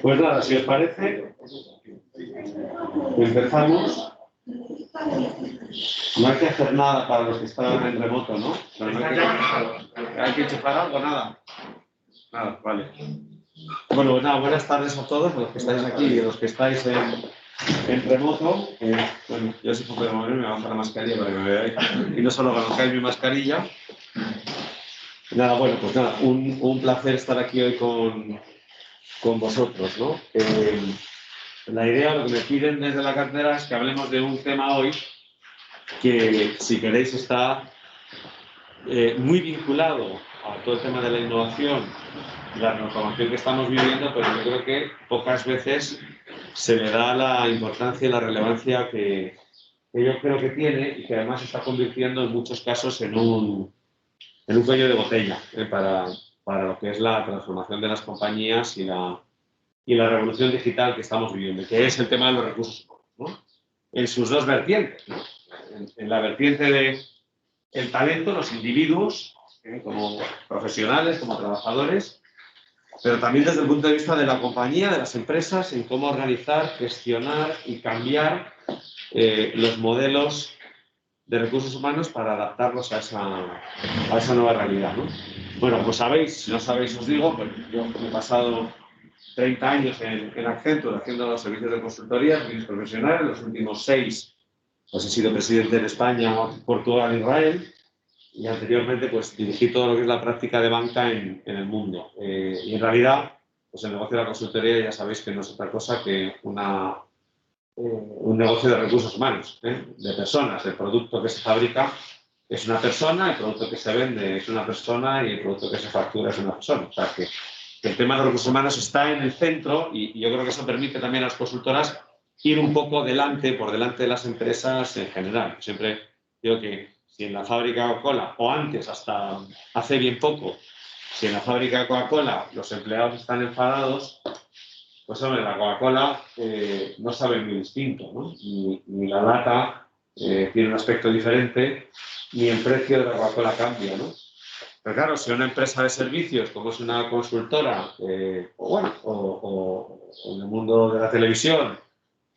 Pues nada, si os parece, empezamos. No hay que hacer nada para los que están en remoto, ¿no? Pero no hay que enchufar algo, nada. Nada, vale. Bueno, pues nada, buenas tardes a todos, los que estáis aquí y los que estáis en remoto. Bueno, yo si puedo moverme, me bajo la mascarilla para que me veáis. Y no solo conozcáis mi mascarilla. Nada, bueno, pues nada, un placer estar aquí hoy con vosotros, ¿no? La idea, lo que me piden desde la cátedra es que hablemos de un tema hoy que, si queréis, está muy vinculado a todo el tema de la innovación y la transformación que estamos viviendo, pero yo creo que pocas veces se le da la importancia y la relevancia que yo creo que tiene y que además se está convirtiendo en muchos casos en un cuello de botella para lo que es la transformación de las compañías y la revolución digital que estamos viviendo, que es el tema de los recursos humanos, ¿no? En sus dos vertientes, ¿no? En la vertiente del talento, los individuos, como profesionales, como trabajadores, pero también desde el punto de vista de la compañía, de las empresas, en cómo organizar, gestionar y cambiar los modelos de recursos humanos para adaptarlos a esa nueva realidad, ¿no? Bueno, pues sabéis, si no sabéis os digo, pues yo he pasado 30 años en Accenture haciendo los servicios de consultoría, servicios profesionales, los últimos 6 pues he sido presidente en España, Portugal, Israel, y anteriormente pues dirigí todo lo que es la práctica de banca en el mundo. Y en realidad, pues el negocio de la consultoría ya sabéis que no es otra cosa que un negocio de recursos humanos, de personas. El producto que se fabrica es una persona, el producto que se vende es una persona y el producto que se factura es una persona. O sea que el tema de los recursos humanos está en el centro y yo creo que eso permite también a las consultoras ir un poco por delante de las empresas en general. Siempre digo que si en la fábrica de Coca-Cola, o antes, hasta hace bien poco, si en la fábrica de Coca-Cola los empleados están enfadados, pues hombre, la Coca-Cola no sabe muy distinto, ¿no? Ni la lata tiene un aspecto diferente, ni el precio de la Coca-Cola cambia, ¿no? Pero claro, si una empresa de servicios, como es una consultora, o en el mundo de la televisión,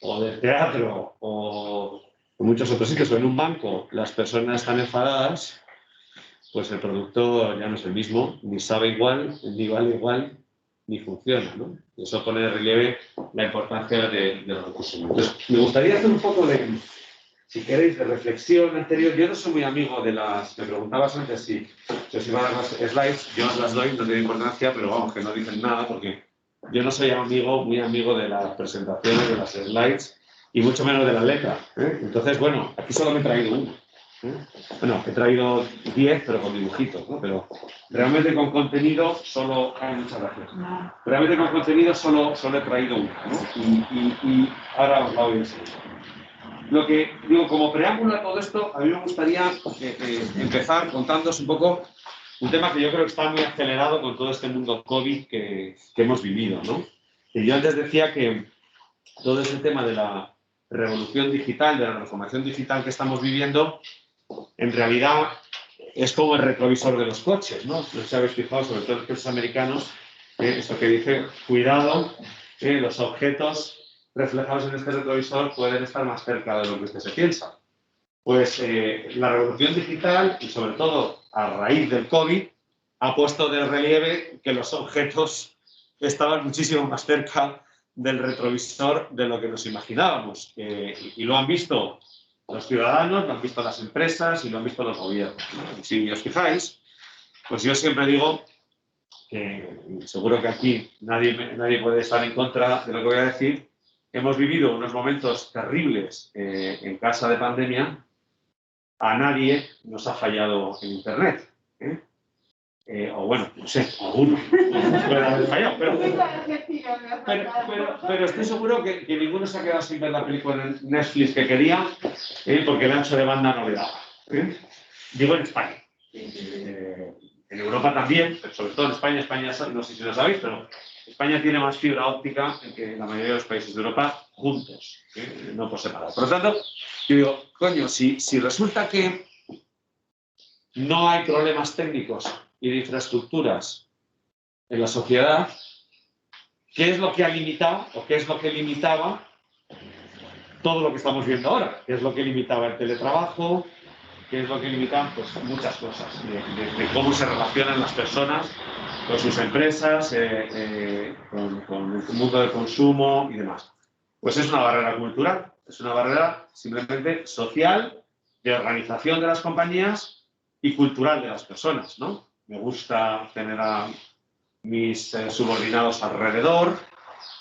o del teatro, o en muchos otros sitios, o en un banco, las personas están enfadadas, pues el producto ya no es el mismo, ni sabe igual, ni vale igual, ni funciona, ¿no? Y eso pone de relieve la importancia de los recursos humanos. Entonces, me gustaría hacer un poco si queréis, de reflexión anterior. Yo no soy muy amigo de las... Me preguntabas antes si os iba a dar las slides. Yo os las doy, no tiene importancia, pero vamos, que no dicen nada, porque yo no soy muy amigo de las presentaciones, de las slides, y mucho menos de la letra, ¿eh? Entonces, bueno, aquí solo me he traído uno. Bueno, he traído 10, pero con dibujitos, ¿no? Pero realmente con contenido solo... muchas gracias. Realmente con contenido solo he traído uno, ¿no? Y ahora os la voy a enseñar. Lo que digo, como preámbulo a todo esto, a mí me gustaría empezar contándoos un poco un tema que yo creo que está muy acelerado con todo este mundo COVID que hemos vivido, ¿no? Y yo antes decía que todo ese tema de la revolución digital, de la transformación digital que estamos viviendo, en realidad es como el retrovisor de los coches, ¿no? No sé si habéis fijado, sobre todo los coches americanos, esto que dice, cuidado, los objetos reflejados en este retrovisor pueden estar más cerca de lo que usted se piensa. Pues la revolución digital, y sobre todo a raíz del COVID, ha puesto de relieve que los objetos estaban muchísimo más cerca del retrovisor de lo que nos imaginábamos. Y lo han visto los ciudadanos, lo han visto las empresas y lo han visto los gobiernos, ¿no? Y si os fijáis, pues yo siempre digo que seguro que aquí nadie puede estar en contra de lo que voy a decir. Hemos vivido unos momentos terribles en casa de pandemia. A nadie nos ha fallado el Internet. O bueno, no sé, alguno puede haber fallado, pero estoy seguro que ninguno se ha quedado sin ver la película en Netflix que quería, porque el ancho de banda no le daba. Digo en España. En Europa también, pero sobre todo en España. España, no sé si lo sabéis, pero España tiene más fibra óptica que la mayoría de los países de Europa juntos, no por separado. Por lo tanto, yo digo, coño, si resulta que no hay problemas técnicos y de infraestructuras en la sociedad, ¿qué es lo que ha limitado o qué es lo que limitaba todo lo que estamos viendo ahora? ¿Qué es lo que limitaba el teletrabajo? ¿Qué es lo que limitaba? Pues muchas cosas, de cómo se relacionan las personas con sus empresas, con el mundo del consumo y demás. Pues es una barrera cultural, es una barrera simplemente social, de organización de las compañías y cultural de las personas, ¿no? Me gusta tener a mis subordinados alrededor,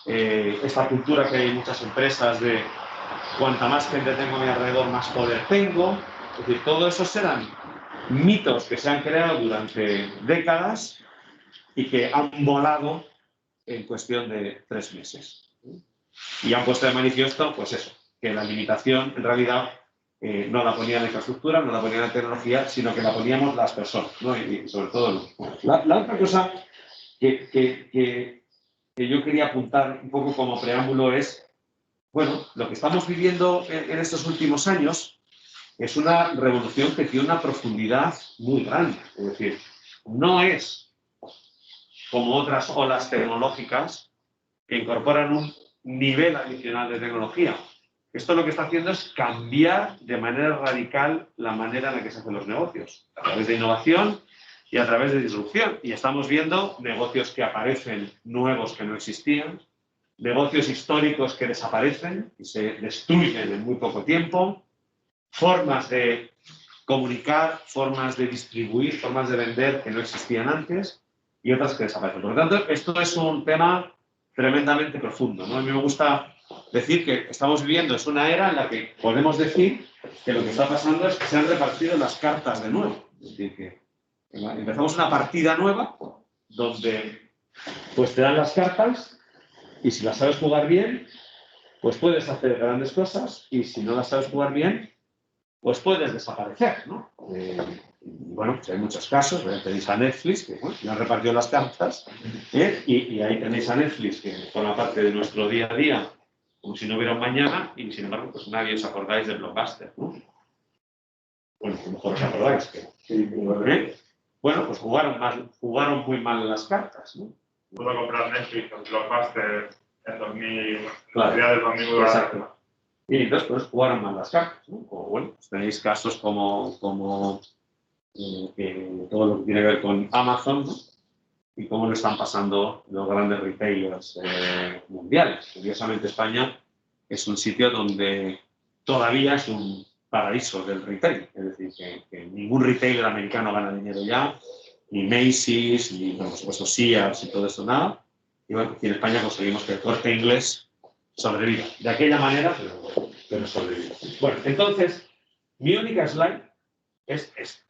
esta cultura que hay en muchas empresas de cuanta más gente tengo a mi alrededor, más poder tengo. Es decir, todo eso serán mitos que se han creado durante décadas y que han volado en cuestión de 3 meses. Y han puesto de manifiesto, pues eso, que la limitación en realidad no la ponía la infraestructura, no la ponía la tecnología, sino que la poníamos las personas, ¿no? Y sobre todo la otra cosa que yo quería apuntar un poco como preámbulo es, bueno, lo que estamos viviendo en estos últimos años es una revolución que tiene una profundidad muy grande. Es decir, no es como otras olas tecnológicas que incorporan un nivel adicional de tecnología. Esto lo que está haciendo es cambiar de manera radical la manera en la que se hacen los negocios, a través de innovación y a través de disrupción. Y estamos viendo negocios que aparecen nuevos que no existían, negocios históricos que desaparecen y se destruyen en muy poco tiempo, formas de comunicar, formas de distribuir, formas de vender que no existían antes y otras que desaparecen. Por lo tanto, esto es un tema tremendamente profundo, ¿no? A mí me gusta decir que estamos viviendo, es una era en la que podemos decir que lo que está pasando es que se han repartido las cartas de nuevo. Es decir, que empezamos una partida nueva donde pues te dan las cartas y si las sabes jugar bien, pues puedes hacer grandes cosas y si no las sabes jugar bien, pues puedes desaparecer, ¿no? Bueno, pues hay muchos casos, tenéis a Netflix, que bueno, ya repartió las cartas, y ahí tenéis a Netflix, que forma parte de nuestro día a día, como si no hubiera un mañana, y sin embargo, pues nadie os acordáis de Blockbuster, ¿no? Bueno, a lo mejor os acordáis que... Bueno, pues jugaron muy mal las cartas, ¿no? Pudo comprar Netflix con Blockbuster en 2000, claro, del 2000. Exacto. Y entonces pues, jugaron mal las cartas, ¿no? O bueno, pues tenéis casos como todo lo que tiene que ver con Amazon, ¿no? Y cómo lo están pasando los grandes retailers mundiales. Curiosamente, España es un sitio donde todavía es un paraíso del retail. Es decir, que ningún retailer americano gana dinero ya, ni Macy's, ni, bueno, por supuesto, Sears y todo eso, nada. Y bueno, aquí en España conseguimos que el Corte Inglés sobreviva. De aquella manera, pero sobrevive. Bueno, entonces, mi única slide es esta.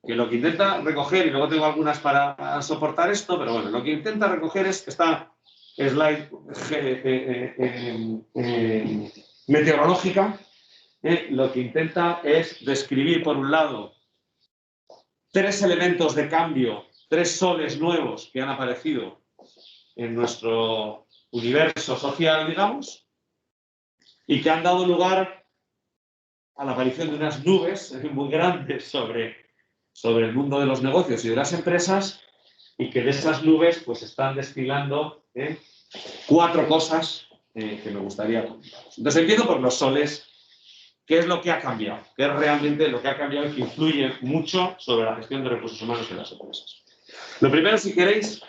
Que lo que intenta recoger, y luego tengo algunas para soportar esto, pero bueno, lo que intenta recoger es esta slide meteorológica, lo que intenta es describir, por un lado, 3 elementos de cambio, 3 soles nuevos que han aparecido en nuestro universo social, digamos, y que han dado lugar a la aparición de unas nubes muy grandes sobre el mundo de los negocios y de las empresas, y que de esas nubes pues están destilando 4 cosas que me gustaría comentar. Entonces empiezo por los soles. ¿Qué es lo que ha cambiado? ¿Qué es realmente lo que ha cambiado y que influye mucho sobre la gestión de recursos humanos en las empresas? Lo primero, si queréis,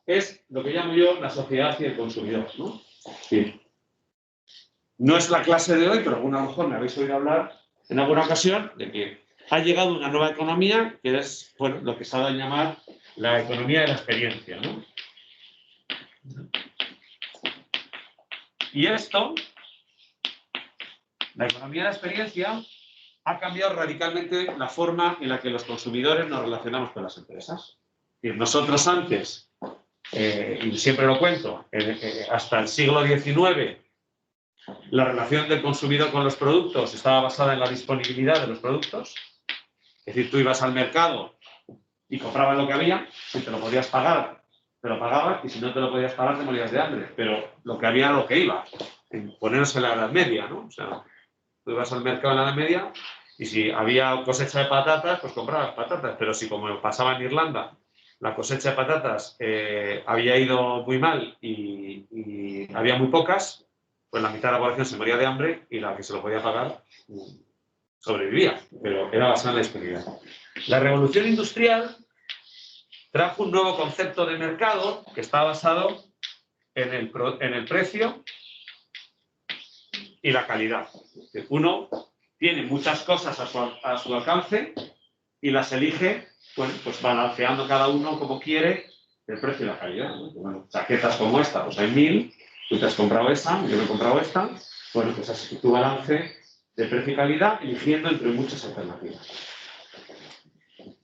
es lo que llamo yo la sociedad y el consumidor, ¿no? Sí. No es la clase de hoy, pero a lo mejor me habéis oído hablar en alguna ocasión de que ha llegado una nueva economía que es, bueno, lo que se ha dado a llamar la economía de la experiencia, ¿no? Y esto, la economía de la experiencia, ha cambiado radicalmente la forma en la que los consumidores nos relacionamos con las empresas. Es decir, nosotros antes, y siempre lo cuento, hasta el siglo XIX, la relación del consumidor con los productos estaba basada en la disponibilidad de los productos. Es decir, tú ibas al mercado y comprabas lo que había, si te lo podías pagar, te lo pagabas, y si no te lo podías pagar, te morías de hambre. Pero lo que había era lo que iba. Ponernos en la Edad Media, ¿no? O sea, tú ibas al mercado en la Edad Media y si había cosecha de patatas, pues comprabas patatas. Pero si, como pasaba en Irlanda, la cosecha de patatas había ido muy mal y había muy pocas, pues la mitad de la población se moría de hambre y la que se lo podía pagar sobrevivía, pero era bastante la disponibilidad. La revolución industrial trajo un nuevo concepto de mercado que está basado en el precio y la calidad. Uno tiene muchas cosas a su alcance y las elige, bueno, pues balanceando cada uno como quiere el precio y la calidad, ¿no? Bueno, chaquetas como esta, pues hay 1000, tú te has comprado esa, yo me he comprado esta, bueno, pues así tu balance de precio y calidad, eligiendo entre muchas alternativas.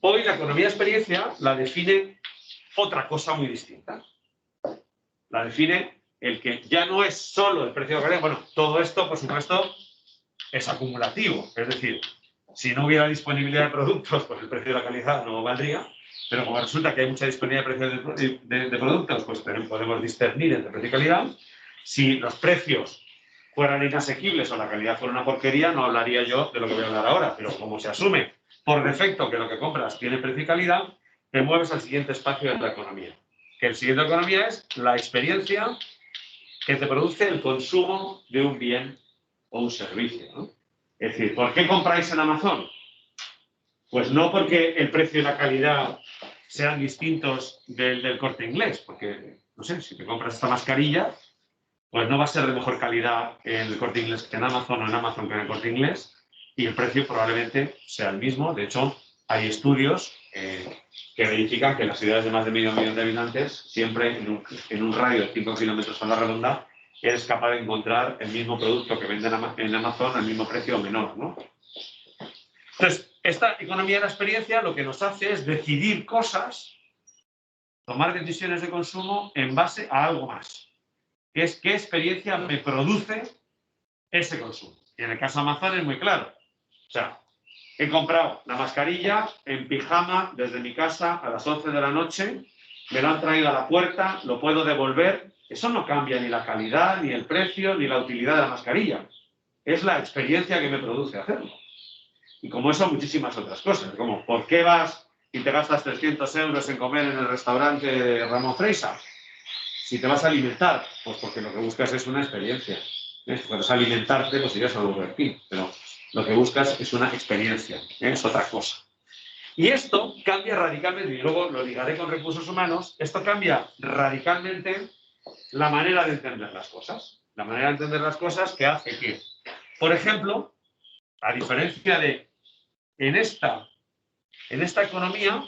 Hoy la economía de experiencia la define otra cosa muy distinta. La define el que ya no es solo el precio de calidad. Bueno, todo esto, por supuesto, es acumulativo. Es decir, si no hubiera disponibilidad de productos, pues el precio de la calidad no valdría. Pero como resulta que hay mucha disponibilidad de productos, pues podemos discernir entre precio y calidad. Si los precios fueran inasequibles o la calidad fuera una porquería, no hablaría yo de lo que voy a hablar ahora. Pero como se asume por defecto que lo que compras tiene precio y calidad, te mueves al siguiente espacio de la economía. Que el siguiente economía es la experiencia que te produce el consumo de un bien o un servicio, ¿no? Es decir, ¿por qué compráis en Amazon? Pues no porque el precio y la calidad sean distintos del Corte Inglés, porque, no sé, si te compras esta mascarilla, pues no va a ser de mejor calidad en el Corte Inglés que en Amazon o en Amazon que en el Corte Inglés, y el precio probablemente sea el mismo. De hecho, hay estudios que verifican que en las ciudades de más de medio millón de habitantes, siempre en un radio de 5 kilómetros a la redonda, eres capaz de encontrar el mismo producto que venden en Amazon al mismo precio o menor, ¿no? Entonces, esta economía de la experiencia lo que nos hace es decidir cosas, tomar decisiones de consumo en base a algo más, que es qué experiencia me produce ese consumo. Y en el caso de Amazon es muy claro. O sea, he comprado la mascarilla en pijama desde mi casa a las 11 de la noche, me lo han traído a la puerta, lo puedo devolver. Eso no cambia ni la calidad, ni el precio, ni la utilidad de la mascarilla. Es la experiencia que me produce hacerlo. Y como eso, muchísimas otras cosas. Como, ¿por qué vas y te gastas 300 euros en comer en el restaurante de Ramón Freisa? Si te vas a alimentar, pues porque lo que buscas es una experiencia. Cuando es alimentarte, pues irías a Burger King, pero lo que buscas es una experiencia, es otra cosa. Y esto cambia radicalmente, y luego lo ligaré con recursos humanos, esto cambia radicalmente la manera de entender las cosas. La manera de entender las cosas que hace que, por ejemplo, a diferencia de en esta economía,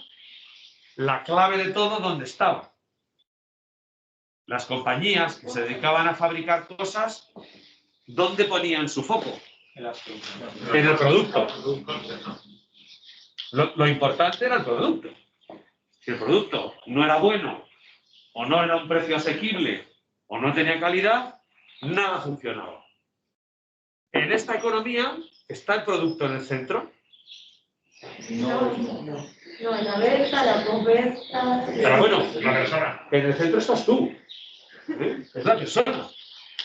la clave de todo, ¿dónde estaba? Las compañías que se dedicaban a fabricar cosas, ¿dónde ponían su foco? En el producto. Lo importante era el producto. Si el producto no era bueno, o no era un precio asequible, o no tenía calidad, nada funcionaba. En esta economía, ¿está el producto en el centro? No, en la venta, la oferta. Pero bueno, la persona. En el centro estás tú. Es la persona.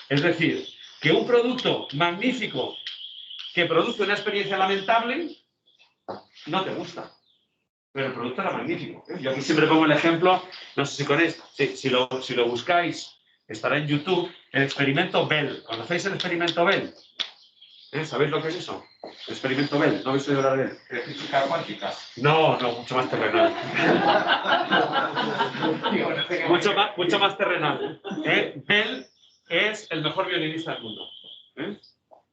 Es decir, que un producto magnífico que produce una experiencia lamentable no te gusta. Pero el producto era magnífico. Yo aquí siempre pongo el ejemplo, no sé si con esto, si lo buscáis, estará en YouTube, el experimento Bell. ¿Conocéis el experimento Bell? ¿Sabéis lo que es eso? El experimento Bell, ¿no habéis oído hablar de él? ¿De física cuántica? No, mucho más terrenal. mucho más terrenal. Bell es el mejor violinista del mundo.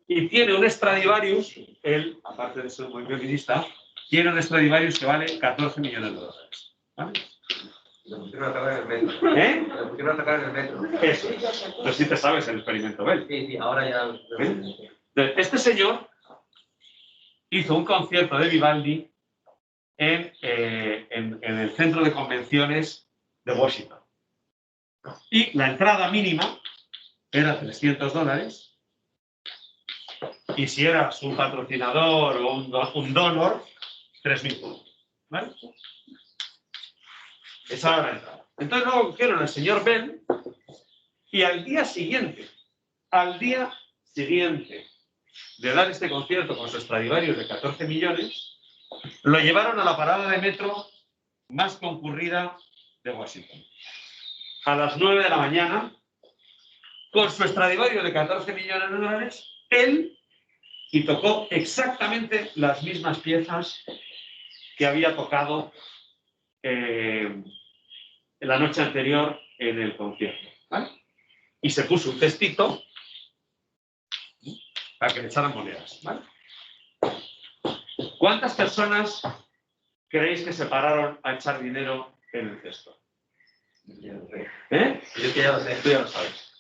Y tiene un Stradivarius, él, aparte de ser un buen violinista, tiene un Stradivarius que vale 14 millones de dólares. ¿Vale? Lo pusieron a tocar en el metro. Lo pusieron a tocar en el metro. Eso. Pero sí te sabes el experimento Bell. Sí, ahora ya. Este señor hizo un concierto de Vivaldi en el centro de convenciones de Washington. Y la entrada mínima era $300. Y si eras un patrocinador o un donor, 3.000. ¿Vale? Esa era la entrada. Entonces luego cogieron al señor Bell y al día siguiente de dar este concierto con su Stradivarius de 14 millones, lo llevaron a la parada de metro más concurrida de Washington. A las 9 de la mañana, con su Stradivarius de 14 millones de dólares, él, y tocó exactamente las mismas piezas que había tocado la noche anterior en el concierto, ¿vale? Y se puso un cestito para que le echaran monedas, ¿vale? ¿Cuántas personas creéis que se pararon a echar dinero en el cesto? ¿Eh? Yo que ya lo sé. Tú ya lo sabes.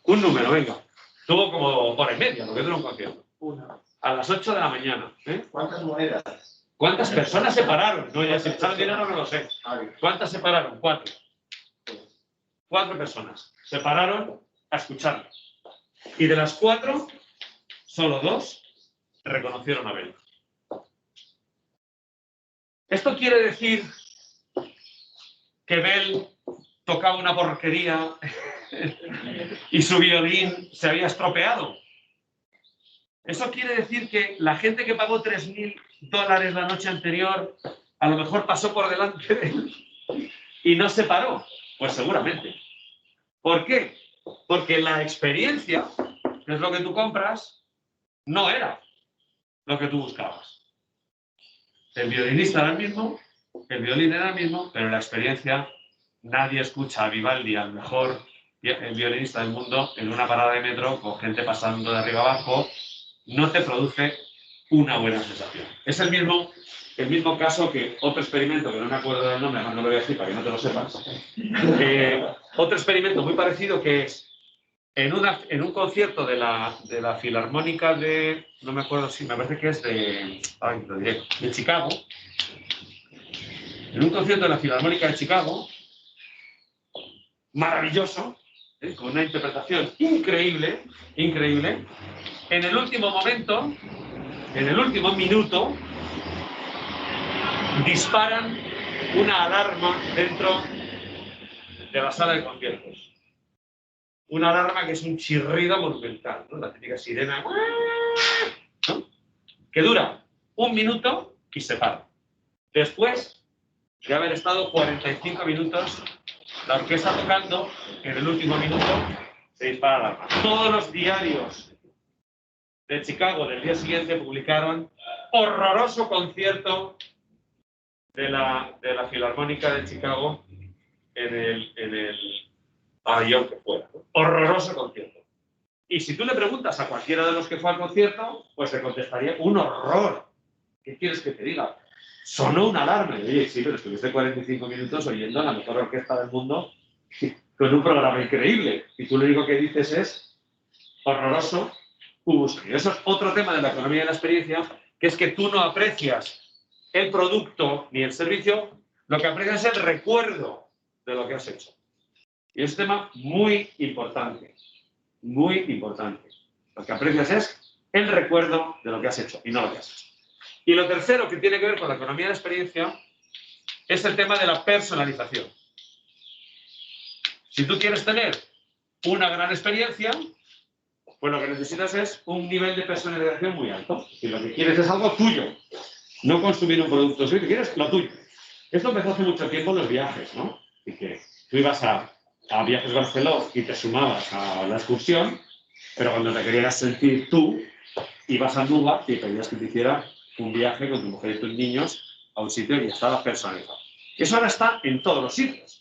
Un número, venga. Tuvo como hora y media, lo que dura un concierto. A las 8 de la mañana. ¿Eh? ¿Cuántas monedas? ¿Cuántas personas se pararon? No, ya si echaron dinero no lo sé. ¿Cuántas se pararon? 4. 4 personas se pararon a escucharlo. Y de las 4, solo 2 reconocieron a Bell. ¿Esto quiere decir que Bell tocaba una porquería y su violín se había estropeado? ¿Eso quiere decir que la gente que pagó $3.000 la noche anterior a lo mejor pasó por delante de él y no se paró? Pues seguramente. ¿Por qué? Porque la experiencia, que es lo que tú compras, no era lo que tú buscabas. El violinista era el mismo, el violín era el mismo, pero la experiencia, nadie escucha a Vivaldi, al mejor violinista del mundo, en una parada de metro con gente pasando de arriba abajo, no te produce una buena sensación. Es el mismo caso que otro experimento, que no me acuerdo del nombre, además no lo voy a decir para que no te lo sepas. Otro experimento muy parecido que es en un concierto de la Filarmónica de, no me acuerdo si, me parece que es de Chicago. En un concierto de la Filarmónica de Chicago, maravilloso, con una interpretación increíble, increíble. En el último momento, en el último minuto, disparan una alarma dentro de la sala de conciertos. Una alarma que es un chirrido monumental, ¿no? La típica sirena, ¿no? Que dura 1 minuto y se para. Después de haber estado 45 minutos, la orquesta tocando, en el último minuto se dispara la alarma. Todos los diarios de Chicago del día siguiente publicaron horroroso concierto de la Filarmónica de Chicago en el pabellón que fuera, ¿no? Horroroso concierto. Y si tú le preguntas a cualquiera de los que fue al concierto, pues te contestaría un horror. ¿Qué quieres que te diga? Sonó una alarma. Y oye, sí, pero estuviste 45 minutos oyendo a la mejor orquesta del mundo con un programa increíble. Y tú lo único que dices es horroroso. Y eso es otro tema de la economía de la experiencia, que es que tú no aprecias el producto ni el servicio, lo que aprecias es el recuerdo de lo que has hecho. Y es un tema muy importante, muy importante. Lo que aprecias es el recuerdo de lo que has hecho y no lo que has hecho. Y lo tercero que tiene que ver con la economía de la experiencia es el tema de la personalización. Si tú quieres tener una gran experiencia, pues lo que necesitas es un nivel de personalización muy alto. Y lo que quieres es algo tuyo, no consumir un producto suyo, quieres lo tuyo. Esto empezó hace mucho tiempo en los viajes, ¿no? Y que tú ibas a Viajes Barceló y te sumabas a la excursión, pero cuando te querías sentir tú, ibas a Nuba y pedías que te hiciera un viaje con tu mujer y tus niños a un sitio y estaba personalizado. Eso ahora está en todos los sitios.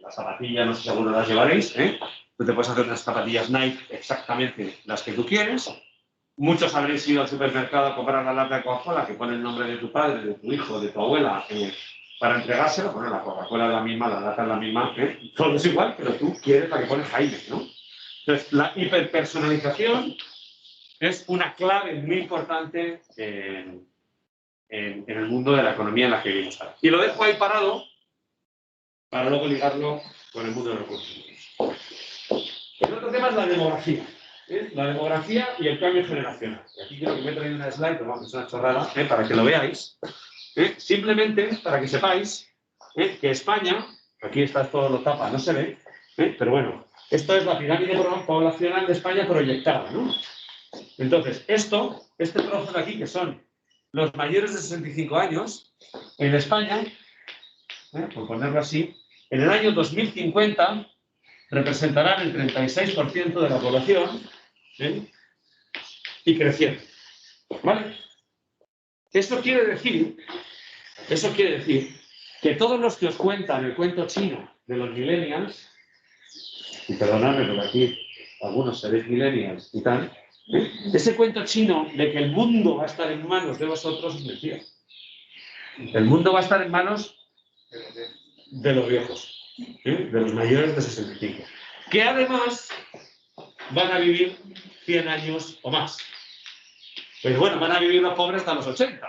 Las zapatillas, no sé si alguno las llevaréis, ¿eh? Tú te puedes hacer unas zapatillas Nike exactamente las que tú quieres. Muchos habréis ido al supermercado a comprar la lata de Coca-Cola que pone el nombre de tu padre, de tu hijo, de tu abuela, para entregárselo. Bueno, la Coca-Cola es la misma, la lata es la misma, todo es igual, pero tú quieres la que pone Jaime, ¿no? Entonces, la hiperpersonalización es una clave muy importante en el mundo de la economía en la que vivimos ahora. Y lo dejo ahí parado para luego ligarlo con el mundo de los recursos humanos. El otro tema es la demografía. La demografía y el cambio generacional. Y aquí creo que me he traído una slide, pero vamos, es una chorrada, para que lo veáis. Simplemente para que sepáis que España, aquí está todo lo tapa, no se ve, pero bueno, esto es la pirámide poblacional de España proyectada, ¿no? Entonces, este trozo de aquí, que son los mayores de 65 años, en España, por ponerlo así, en el año 2050 representarán el 36% de la población, y creciendo. ¿Vale? Eso quiere decir que todos los que os cuentan el cuento chino de los millennials, y perdonadme porque aquí algunos seréis millennials y tal, ese cuento chino de que el mundo va a estar en manos de vosotros es mentira. El mundo va a estar en manos de los viejos, de los mayores de 65, que además van a vivir 100 años o más. Pues bueno, van a vivir los pobres hasta los 80,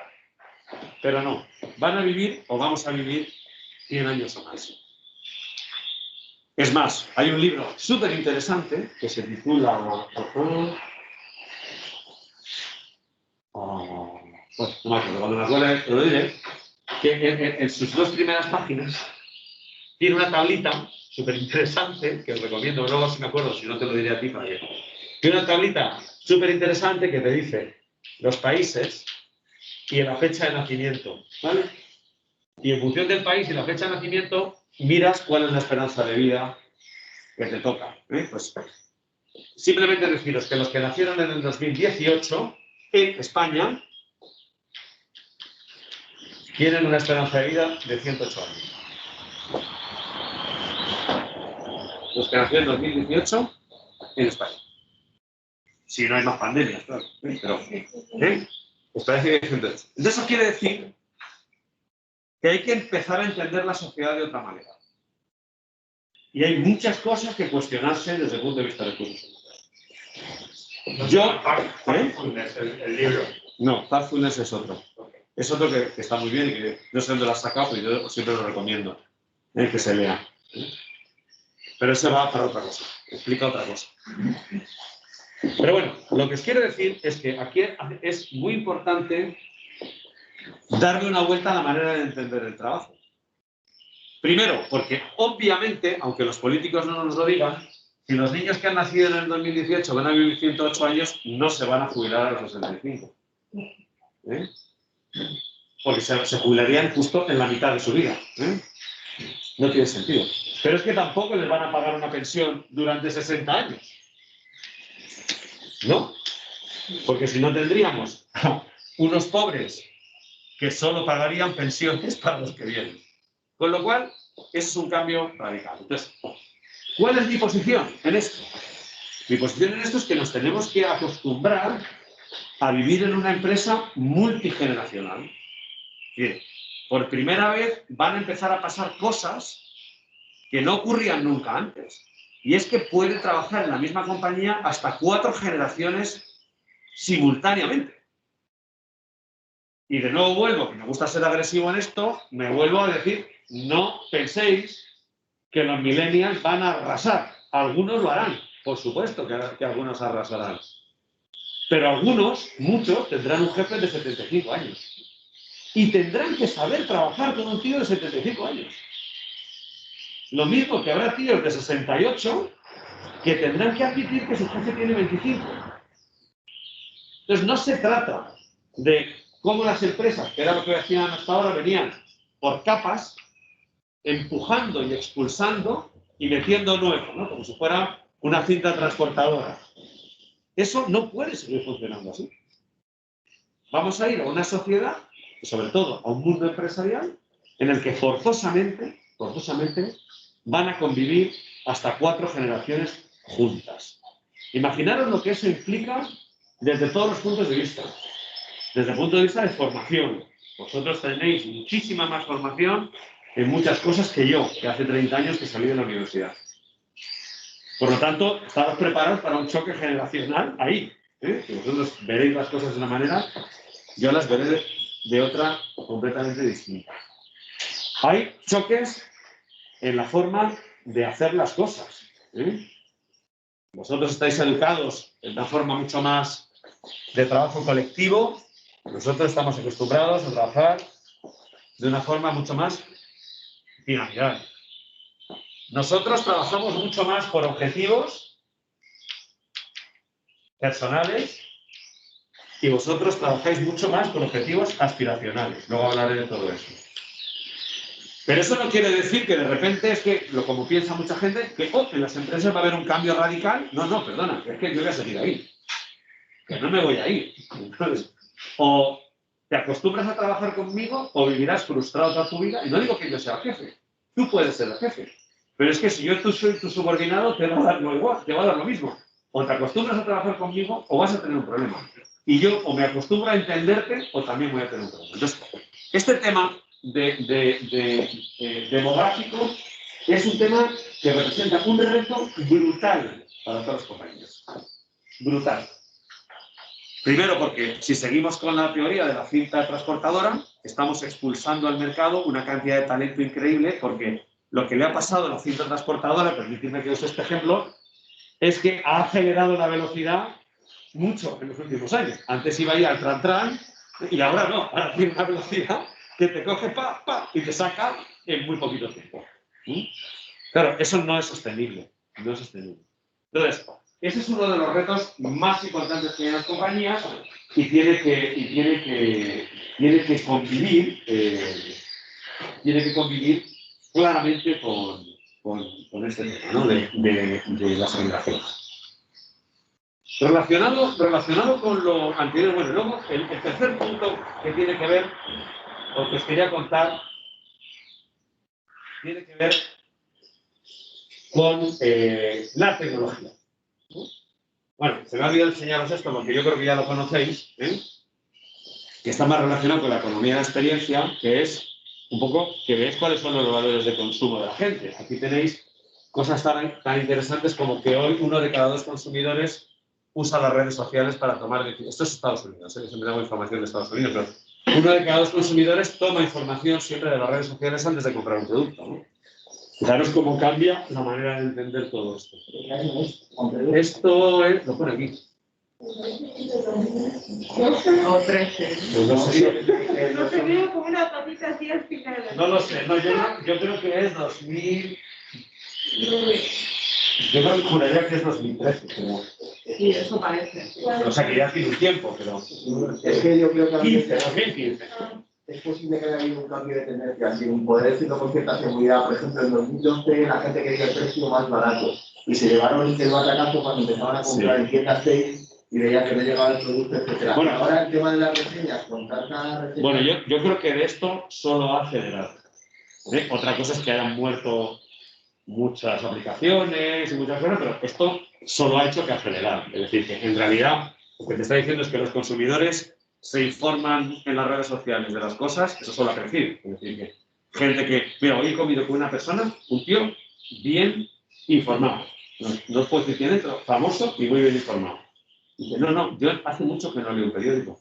pero no, van a vivir o vamos a vivir 100 años o más. Es más, hay un libro súper interesante que se titula... bueno, no me acuerdo, cuando me acuerde te lo diré, que en sus 2 primeras páginas tiene una tablita súper interesante, que os recomiendo, luego si me acuerdo, si no te lo diré a ti para que... Tiene una tablita súper interesante que te dice los países y la fecha de nacimiento, ¿vale? Y en función del país y la fecha de nacimiento, miras cuál es la esperanza de vida que te toca. Pues simplemente deciros que los que nacieron en el 2018 en España tienen una esperanza de vida de 108 años. Los que nacieron en 2018 en España. Si no hay más pandemias, claro. Pero, os parece que 108. Entonces eso quiere decir que hay que empezar a entender la sociedad de otra manera. Y hay muchas cosas que cuestionarse desde el punto de vista de recursos humanos. El libro. No, Thoughtfulness es otro. Es otro que está muy bien y que no sé dónde lo has sacado, pero yo siempre lo recomiendo, que se lea. Pero eso va para otra cosa, explica otra cosa. Pero bueno, lo que os quiero decir es que aquí es muy importante darle una vuelta a la manera de entender el trabajo. Primero, porque obviamente, aunque los políticos no nos lo digan, si los niños que han nacido en el 2018 van a vivir 108 años, no se van a jubilar a los 65. Porque se jubilarían justo en la mitad de su vida. No tiene sentido. Pero es que tampoco les van a pagar una pensión durante 60 años. ¿No? Porque si no tendríamos unos pobres que solo pagarían pensiones para los que vienen. Con lo cual, ese es un cambio radical. Entonces, ¿cuál es mi posición en esto? Mi posición en esto es que nos tenemos que acostumbrar a vivir en una empresa multigeneracional. Bien, por primera vez van a empezar a pasar cosas que no ocurrían nunca antes. Y es que puede trabajar en la misma compañía hasta 4 generaciones simultáneamente. Y de nuevo vuelvo, que me gusta ser agresivo en esto, me vuelvo a decir, no penséis que los millennials van a arrasar. Algunos lo harán, por supuesto que algunos arrasarán. Pero algunos, muchos, tendrán un jefe de 75 años. Y tendrán que saber trabajar con un tío de 75 años. Lo mismo que habrá tíos de 68 que tendrán que admitir que su jefe tiene 25. Entonces no se trata de cómo las empresas, que era lo que hacían hasta ahora, venían por capas, empujando y expulsando y metiendo nuevo, ¿no? Como si fuera una cinta transportadora. Eso no puede seguir funcionando así. Vamos a ir a una sociedad, y sobre todo a un mundo empresarial, en el que forzosamente, van a convivir hasta 4 generaciones juntas. Imaginaros lo que eso implica desde todos los puntos de vista. Desde el punto de vista de formación. Vosotros tenéis muchísima más formación en muchas cosas que yo, que hace 30 años que salí de la universidad. Por lo tanto, estaros preparados para un choque generacional ahí. Que vosotros veréis las cosas de una manera, yo las veré de otra completamente distinta. Hay choques en la forma de hacer las cosas. Vosotros estáis educados en una forma mucho más de trabajo colectivo. Nosotros estamos acostumbrados a trabajar de una forma mucho más piramidal. Nosotros trabajamos mucho más por objetivos personales y vosotros trabajáis mucho más con objetivos aspiracionales. Luego hablaré de todo eso. Pero eso no quiere decir que de repente es que, como piensa mucha gente, que en las empresas va a haber un cambio radical. No, perdona, es que yo voy a seguir ahí. Que no me voy a ir. Entonces, o te acostumbras a trabajar conmigo o vivirás frustrado toda tu vida. Y no digo que yo sea el jefe. Tú puedes ser el jefe. Pero es que si yo soy tu subordinado, te va a dar lo igual, te va a dar lo mismo. O te acostumbras a trabajar conmigo o vas a tener un problema. Y yo o me acostumbro a entenderte o también voy a tener un problema. Entonces, este tema demográfico es un tema que representa un reto brutal para todas las compañías. Brutal. Primero porque si seguimos con la teoría de la cinta transportadora, estamos expulsando al mercado una cantidad de talento increíble porque lo que le ha pasado a la cinta transportadora, permitidme que use este ejemplo, es que ha acelerado la velocidad mucho en los últimos años. Antes iba a ir al tran-tran y ahora no, ahora tiene una velocidad que te coge y te saca en muy poquito tiempo. Claro, eso no es sostenible. No es sostenible. Entonces, ese es uno de los retos más importantes que hay en las compañías y tiene que convivir claramente con este tema, ¿no? de las migraciones. Relacionado con lo anterior, bueno, luego el tercer punto que tiene que ver, o que os quería contar, tiene que ver con la tecnología. Bueno, se me ha olvidado enseñaros esto porque yo creo que ya lo conocéis, que está más relacionado con la economía de la experiencia, que es un poco que veáis cuáles son los valores de consumo de la gente. Aquí tenéis cosas tan interesantes como que hoy 1 de cada 2 consumidores usa las redes sociales para tomar decisiones. Esto es Estados Unidos, yo siempre tengo información de Estados Unidos, pero 1 de cada 2 consumidores toma información siempre de las redes sociales antes de comprar un producto, ¿no? Fijaros cómo cambia la manera de entender todo esto. Esto es... Lo pone aquí. O 13. Pues no sé. No se veo como una patita así al final. No lo sé. No, yo creo que es 2000... Yo creo que juraría que es 2013. Pero... Sí, eso parece. O sea, que ya tiene un tiempo, pero... Es que yo creo que 2015. es posible que haya habido un cambio de tendencia, sin poder decirlo con cierta seguridad. Por ejemplo, en 2012 la gente quería el precio más barato y se llevaron el batacazo cuando empezaban a comprar en tiendas sale y veían que no llegaba el producto, etc. Bueno, ahora el tema de las reseñas, con tantas reseñas... Bueno, yo creo que de esto solo ha acelerado. Otra cosa es que hayan muerto muchas aplicaciones y muchas cosas, pero esto solo ha hecho que acelerar. Es decir, que en realidad lo que te está diciendo es que los consumidores se informan en las redes sociales de las cosas, eso solo ha crecido. Es decir, que gente que, mira, hoy he comido con una persona, un tío bien informado. No os puedo decir quién es, pero famoso y muy bien informado. Dice, no, yo hace mucho que no leo un periódico.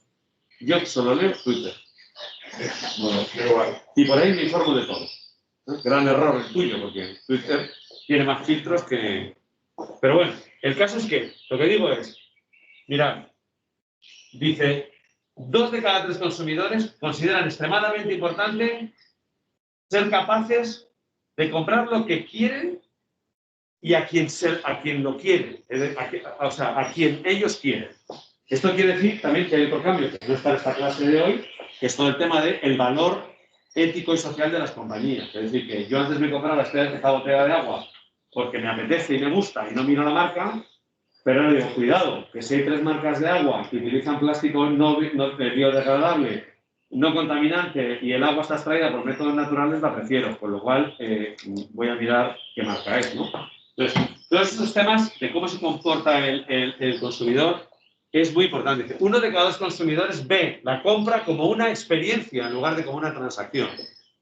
Yo solo leo Twitter. Bueno, igual. Y por ahí me informo de todo. Gran error el tuyo, porque Twitter tiene más filtros que... Pero bueno, el caso es que, lo que digo es, mirad, dice, 2 de cada 3 consumidores consideran extremadamente importante ser capaces de comprar lo que quieren y a quien lo quieren, o sea, a quien ellos quieren. Esto quiere decir también que hay otro cambio, que no está en esta clase de hoy, que es todo el tema del valor ético y social de las compañías. Es decir, que yo antes me compraba esta botella de agua porque me apetece y me gusta y no miro la marca, pero ahora digo, cuidado, que si hay 3 marcas de agua que utilizan plástico no biodegradable, no contaminante y el agua está extraída por métodos naturales, la prefiero, con lo cual voy a mirar qué marca es, ¿no? Entonces, todos estos temas de cómo se comporta el consumidor es muy importante. Dice, 1 de cada 2 consumidores ve la compra como una experiencia en lugar de como una transacción.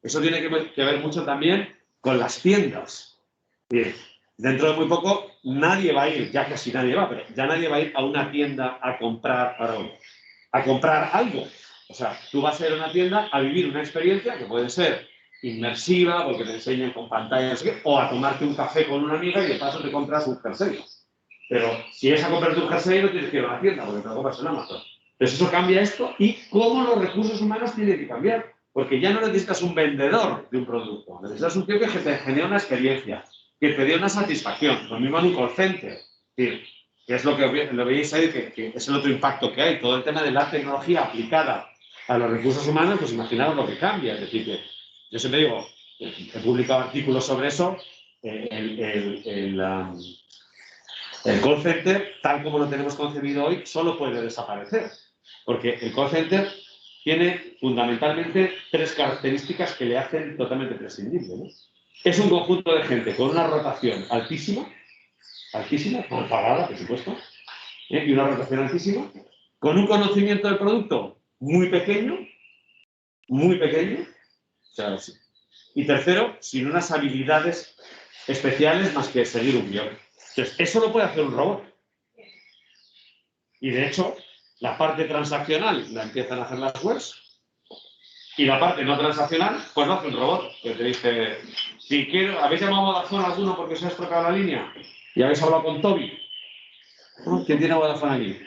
Eso tiene que ver mucho también con las tiendas. Bien, dentro de muy poco nadie va a ir, ya casi nadie va, pero ya nadie va a ir a una tienda a comprar algo. O sea, tú vas a ir a una tienda a vivir una experiencia que puede ser inmersiva, porque te enseñan con pantallas, o a tomarte un café con una amiga y de paso te compras un jersey. Pero si es a comprarte un jersey no tienes que ir a una tienda, porque te lo compras en Amazon. Entonces eso cambia esto y cómo los recursos humanos tienen que cambiar. Porque ya no necesitas un vendedor de un producto, necesitas un tío que te genere una experiencia, que te dé una satisfacción. Lo mismo en un call center. Es decir, que es lo que lo veis ahí, que es el otro impacto que hay. Todo el tema de la tecnología aplicada a los recursos humanos, pues imaginaos lo que cambia. Es decir, que yo siempre digo, he publicado artículos sobre eso, el call center, tal como lo tenemos concebido hoy, solo puede desaparecer. Porque el call center tiene fundamentalmente 3 características que le hacen totalmente prescindible, ¿no? Es un conjunto de gente con una rotación altísima, pagada, por supuesto, y una rotación altísima, con un conocimiento del producto muy pequeño, o sea, y tercero, sin unas habilidades especiales más que seguir un guión. Entonces, eso lo puede hacer un robot. Y de hecho, la parte transaccional la empiezan a hacer las webs y la parte no transaccional, pues lo hace un robot que te dice, si quiero, ¿habéis llamado a Vodafone alguno porque se ha estropeado la línea? ¿Y habéis hablado con Toby? ¿Quién tiene Vodafone aquí?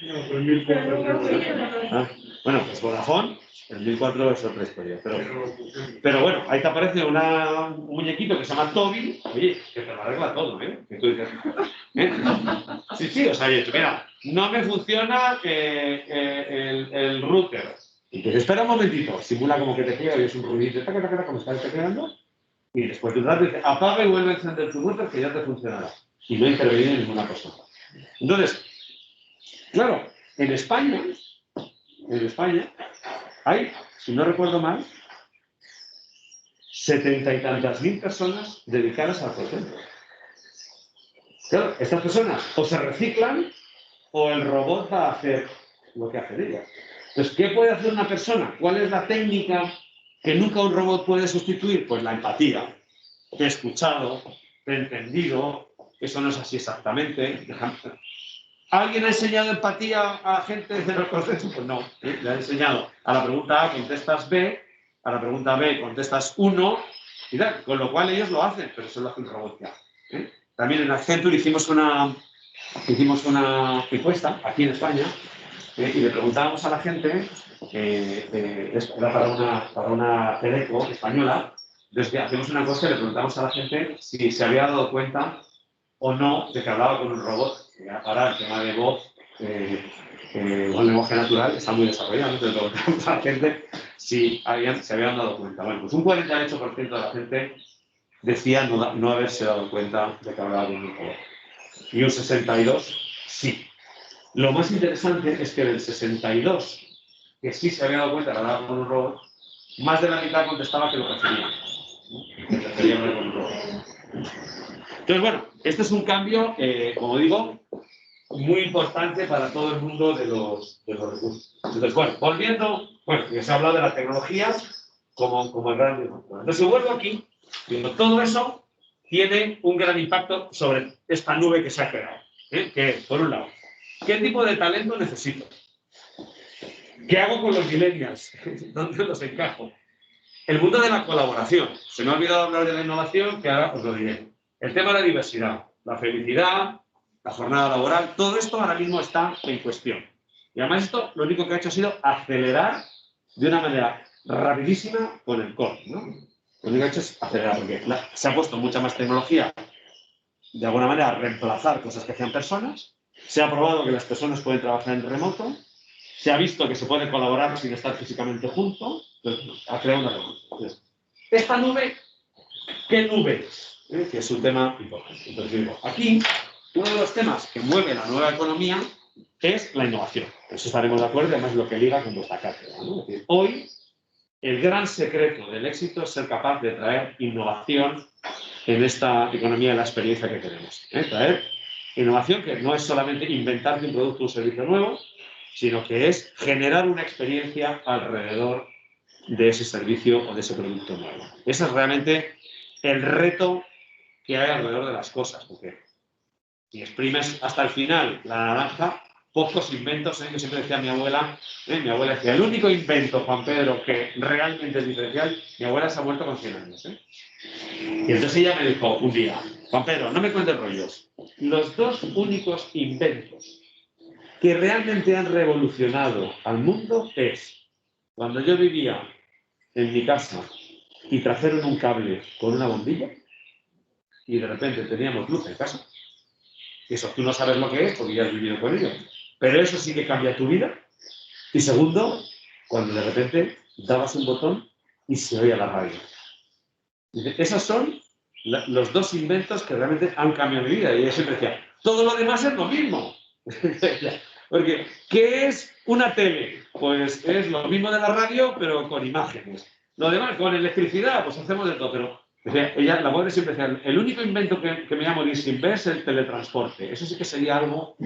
No, pero el 1004. Bueno, pues Vodafone, el 1004 es otra historia. Pero bueno, ahí te aparece un muñequito que se llama Toby, oye, que te lo arregla todo, ¿eh? Que tú dices, ¿eh? Sí, o sea, oye, mira, no me funciona el router. Y te dice, espera un momentito, simula como que te pega y es un ruidito, como está tecleando, y después de un rato dice, apaga y vuelve a encender tu router que ya te funcionará. Y no interviene en ninguna cosa. Entonces, claro, en España hay, si no recuerdo mal, 70 y tantas mil personas dedicadas al call center. Claro, estas personas o se reciclan o el robot va a hacer lo que hacen ellas. Entonces, ¿qué puede hacer una persona? ¿Cuál es la técnica que nunca un robot puede sustituir? Pues la empatía. Te he escuchado, te he entendido, eso no es así exactamente. ¿Alguien ha enseñado empatía a gente de los procesos? Pues no. Le ha enseñado a la pregunta A contestas B, a la pregunta B contestas 1, y tal, con lo cual ellos lo hacen, pero eso lo hace un robot ya. También en Accenture hicimos una encuesta aquí en España y le preguntábamos a la gente, era para una teleco española, entonces hacemos una encuesta y le preguntamos a la gente si se había dado cuenta o no de que hablaba con un robot. Ahora el tema de voz o el lenguaje natural está muy desarrollado, entonces le preguntamos a la gente si se habían dado cuenta. Bueno, pues un 48% de la gente decía no haberse dado cuenta de que hablaba con un robot. Y un 62% sí. Lo más interesante es que del 62% que sí se había dado cuenta de que hablaba con un robot, más de la mitad contestaba que lo prefería. Que prefería hablar con un robot. Entonces, bueno, este es un cambio, como digo, muy importante para todo el mundo de los recursos. Entonces, bueno, volviendo, ya se ha hablado de la tecnología como el gran impacto. Entonces, si vuelvo aquí, digo, todo eso tiene un gran impacto sobre esta nube que se ha creado. Que, por un lado, ¿qué tipo de talento necesito? ¿Qué hago con los millennials? ¿Dónde los encajo? El mundo de la colaboración. Se me ha olvidado hablar de la innovación, que ahora os lo diré. El tema de la diversidad, la felicidad, la jornada laboral, todo esto ahora mismo está en cuestión. Y además esto lo único que ha hecho ha sido acelerar de una manera rapidísima con el COVID, ¿no? Lo único que ha hecho es acelerar, porque se ha puesto mucha más tecnología, de alguna manera, a reemplazar cosas que hacían personas. Se ha probado que las personas pueden trabajar en remoto. Se ha visto que se puede colaborar sin estar físicamente juntos. Entonces, ha creado una revolución. Esta nube, ¿qué nube es? Que es un tema importante. Entonces, digo, aquí, uno de los temas que mueve la nueva economía es la innovación. Eso estaremos de acuerdo, además lo que liga con vuestra cátedra, ¿no? Es decir, hoy, el gran secreto del éxito es ser capaz de traer innovación en esta economía de la experiencia que tenemos. Traer innovación que no es solamente inventarte un producto o un servicio nuevo, sino que es generar una experiencia alrededor de ese servicio o de ese producto nuevo. Ese es realmente el reto que hay alrededor de las cosas, porque si exprimes hasta el final la naranja, pocos inventos, yo siempre decía a mi abuela decía, el único invento, Juan Pedro, que realmente es diferencial, mi abuela se ha muerto con 100 años. Y entonces ella me dijo un día, Juan Pedro, no me cuentes rollos, los 2 únicos inventos que realmente han revolucionado al mundo es cuando yo vivía en mi casa y trajeron un cable con una bombilla y de repente teníamos luz en casa. Eso tú no sabes lo que es porque ya has vivido con ello. Pero eso sí que cambia tu vida. Y segundo, cuando de repente dabas un botón y se oía la radio. Dice, esos son los dos inventos que realmente han cambiado mi vida. Y yo siempre decía, todo lo demás es lo mismo. Porque, ¿qué es una tele? Pues es lo mismo de la radio, pero con imágenes. Lo demás, con electricidad, pues hacemos de todo. Pero decía, ella, la pobre siempre decía, el único invento que me voy a morir sin ver es el teletransporte. Eso sí que sería algo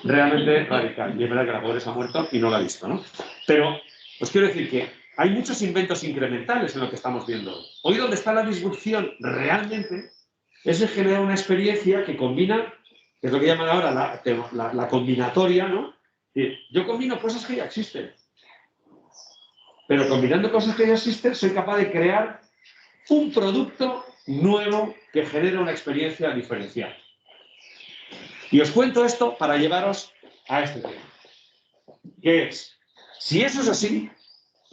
realmente radical. Y es verdad que la pobre se ha muerto y no la ha visto, ¿no? Pero os quiero decir que hay muchos inventos incrementales en lo que estamos viendo. Hoy donde está la disrupción realmente es de generar una experiencia que combina, que es lo que llaman ahora la combinatoria, ¿no? Yo combino cosas que ya existen. Pero combinando cosas que ya existen soy capaz de crear un producto nuevo que genere una experiencia diferencial. Y os cuento esto para llevaros a este tema. Que es, si eso es así,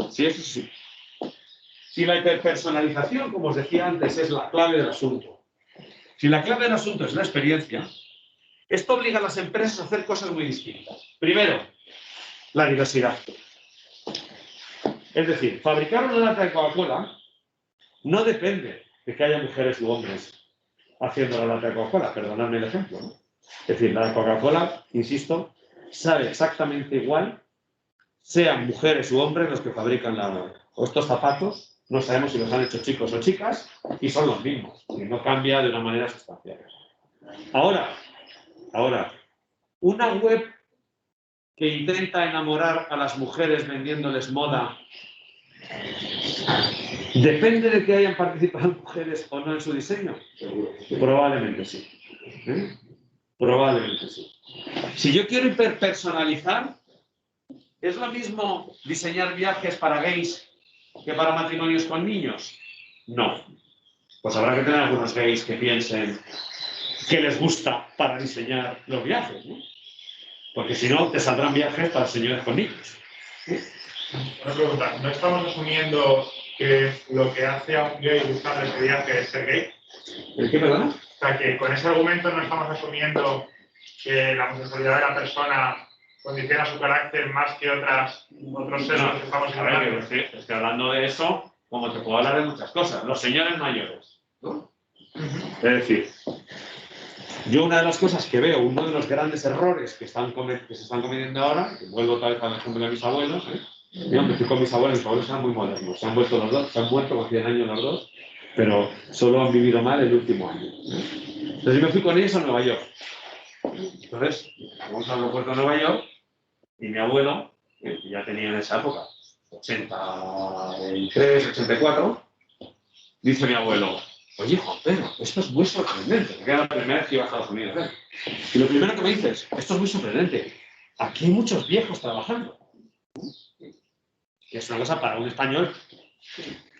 si la hiperpersonalización, como os decía antes, es la clave del asunto, si la clave del asunto es la experiencia, esto obliga a las empresas a hacer cosas muy distintas. Primero, la diversidad. Es decir, fabricar una lata de Coca-Cola no depende de que haya mujeres u hombres haciendo la lata de Coca-Cola, perdonadme el ejemplo, ¿no? Es decir, la Coca-Cola, insisto, sabe exactamente igual, sean mujeres u hombres los que fabrican o estos zapatos, no sabemos si los han hecho chicos o chicas, y son los mismos, y no cambia de una manera sustancial. Ahora, una web que intenta enamorar a las mujeres vendiéndoles moda, ¿depende de que hayan participado mujeres o no en su diseño? Probablemente sí. Probablemente sí. Si yo quiero hiperpersonalizar, ¿es lo mismo diseñar viajes para gays que para matrimonios con niños? No. Pues habrá que tener algunos gays que piensen que les gusta para diseñar los viajes, ¿no? Porque si no, te saldrán viajes para señores con niños. Una pregunta, ¿no estamos asumiendo que lo que hace a un gay buscar ese viaje es ser gay? ¿El qué, perdona? O sea, que con ese argumento no estamos asumiendo que la homosexualidad de la persona condiciona su carácter más que otros sesos que estamos hablando. Estoy hablando de eso, como te puedo hablar de muchas cosas. Los señores mayores, ¿no? Es decir, yo una de las cosas que veo, uno de los grandes errores que se están cometiendo ahora, que vuelvo otra vez al ejemplo de mis abuelos, yo estoy con mis abuelos eran muy modernos, se han muerto los dos, se han muerto con 100 años los dos, pero solo han vivido mal el último año. Entonces yo me fui con ellos a Nueva York. Entonces, vamos al aeropuerto de Nueva York y mi abuelo, que ya tenía en esa época, 83, 84, dice mi abuelo, oye, Juan Pedro, esto es muy sorprendente, porque era la primera vez que iba a Estados Unidos. Y lo primero que me dice es, esto es muy sorprendente, aquí hay muchos viejos trabajando. Y es una cosa para un español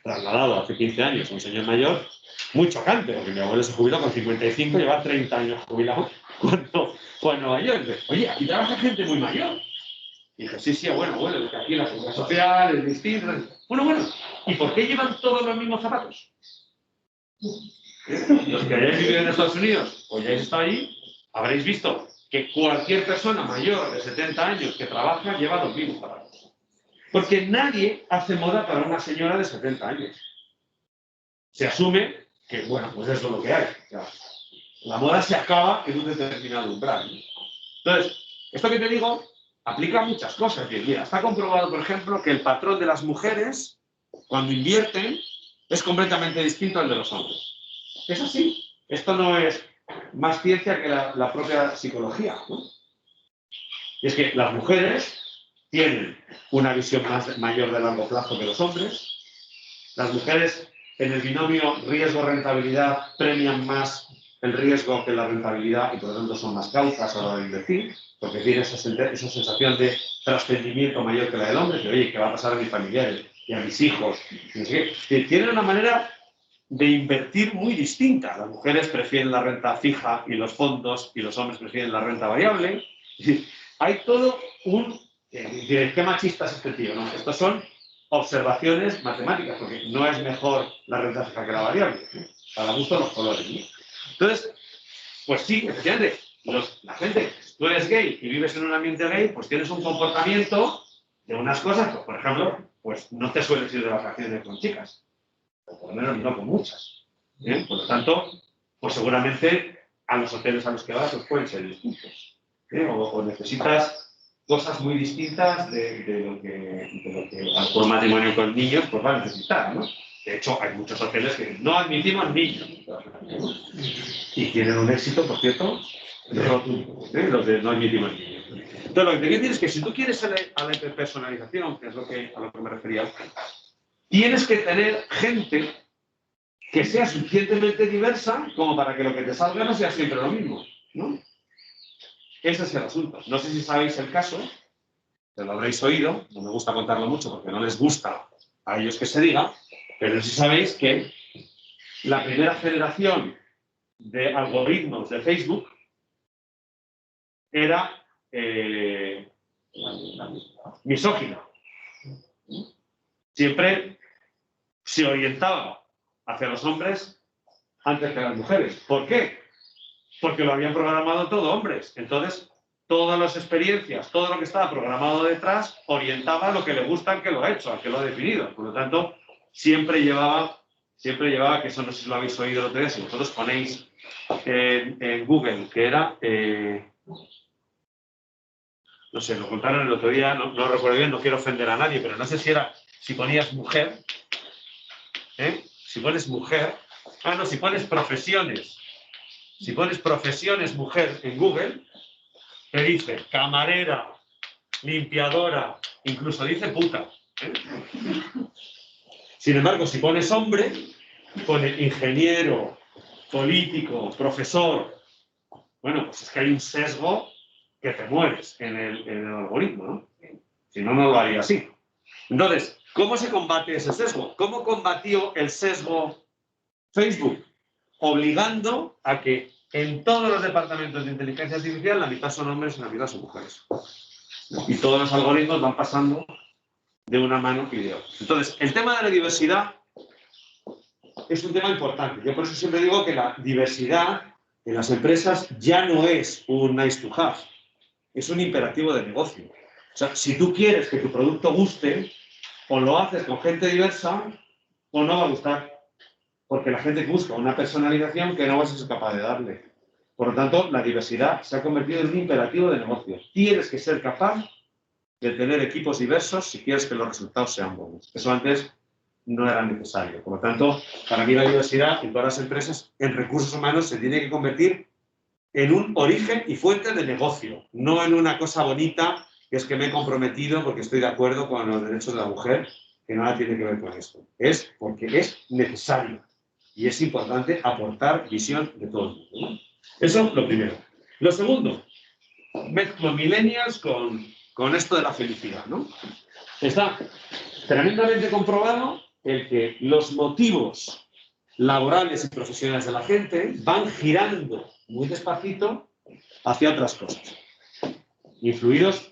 trasladado hace 15 años, un señor mayor, muy chocante, porque mi abuelo se jubiló con 55, lleva 30 años jubilado cuando fue a Nueva York. Oye, aquí trabaja gente muy mayor. Y dice, sí, bueno, es que aquí la seguridad social es distinta. Bueno, ¿y por qué llevan todos los mismos zapatos? Los que hayáis vivido en Estados Unidos o ya hayáis estado allí, habréis visto que cualquier persona mayor de 70 años que trabaja lleva los mismos zapatos. Porque nadie hace moda para una señora de 70 años. Se asume que, bueno, pues eso es lo que hay. O sea, la moda se acaba en un determinado umbral, ¿no? Entonces, esto que te digo aplica a muchas cosas. Mira, está comprobado, por ejemplo, que el patrón de las mujeres, cuando invierten, es completamente distinto al de los hombres. Es así. Esto no es más ciencia que la propia psicología, ¿no? Y es que las mujeres tienen una visión mayor de largo plazo que los hombres. Las mujeres en el binomio riesgo-rentabilidad premian más el riesgo que la rentabilidad y por lo tanto son más cautas a la hora de invertir, porque tienen esa sensación de trascendimiento mayor que la del hombre, que oye, ¿qué va a pasar a mis familiares y a mis hijos? No sé qué. Tienen una manera de invertir muy distinta. Las mujeres prefieren la renta fija y los fondos, y los hombres prefieren la renta variable. Hay todo un... ¿Qué machista es este tío? ¿No? Estos son observaciones matemáticas, porque no es mejor la renta fija que la variable, ¿no? Para gusto los colores, ¿no? Entonces, pues sí, efectivamente, la gente, si tú eres gay y vives en un ambiente gay, pues tienes un comportamiento de unas cosas, pues, por ejemplo, pues no te sueles ir de vacaciones con chicas, o por lo menos no con muchas. ¿Bien? Por lo tanto, pues seguramente a los hoteles a los que vas pues pueden ser distintos. O necesitas cosas muy distintas de lo que por matrimonio con niños pues va a necesitar, ¿no? De hecho, hay muchos hoteles que no admitimos niños. Y tienen un éxito, por cierto, rotundo, los de no admitimos niños. Entonces, lo que te quiero decir es que si tú quieres a la hiperpersonalización, que es a lo que me refería, tienes que tener gente que sea suficientemente diversa como para que lo que te salga no sea siempre lo mismo, ¿no? Ese es el asunto. No sé si sabéis el caso, que lo habréis oído, no me gusta contarlo mucho porque no les gusta a ellos que se diga, pero sí sabéis que la primera generación de algoritmos de Facebook era misógina. Siempre se orientaba hacia los hombres antes que las mujeres. ¿Por qué? Porque lo habían programado todo hombres. Entonces, todas las experiencias, todo lo que estaba programado detrás, orientaba a lo que le gusta al que lo ha hecho, al que lo ha definido. Por lo tanto, siempre llevaba, que eso no sé si lo habéis oído el otro día, si vosotros ponéis en Google, que era, no sé, lo contaron el otro día, no lo recuerdo bien, no quiero ofender a nadie, pero no sé si ponías mujer, si pones mujer, si pones profesiones, mujer en Google, te dice camarera, limpiadora, incluso dice puta. Sin embargo, si pones hombre, pone ingeniero, político, profesor. Bueno, pues es que hay un sesgo que te mueres en el algoritmo, ¿no? Si no, no lo haría así. Entonces, ¿cómo se combate ese sesgo? ¿Cómo combatió el sesgo Facebook? Obligando a que en todos los departamentos de inteligencia artificial la mitad son hombres y la mitad son mujeres. Y todos los algoritmos van pasando de una mano y de otra. Entonces, el tema de la diversidad es un tema importante. Yo por eso siempre digo que la diversidad en las empresas ya no es un nice to have, es un imperativo de negocio. O sea, si tú quieres que tu producto guste, o lo haces con gente diversa, o no va a gustar. Porque la gente busca una personalización que no vas a ser capaz de darle. Por lo tanto, la diversidad se ha convertido en un imperativo de negocio. Tienes que ser capaz de tener equipos diversos si quieres que los resultados sean buenos. Eso antes no era necesario. Por lo tanto, para mí la diversidad en todas las empresas, en recursos humanos, se tiene que convertir en un origen y fuente de negocio, no en una cosa bonita que es que me he comprometido porque estoy de acuerdo con los derechos de la mujer, que nada tiene que ver con esto. Es porque es necesario y es importante aportar visión de todo el mundo, ¿no? Eso lo primero. Lo segundo, mezclo millennials con esto de la felicidad, ¿no? Está tremendamente comprobado el que los motivos laborales y profesionales de la gente van girando muy despacito hacia otras cosas, influidos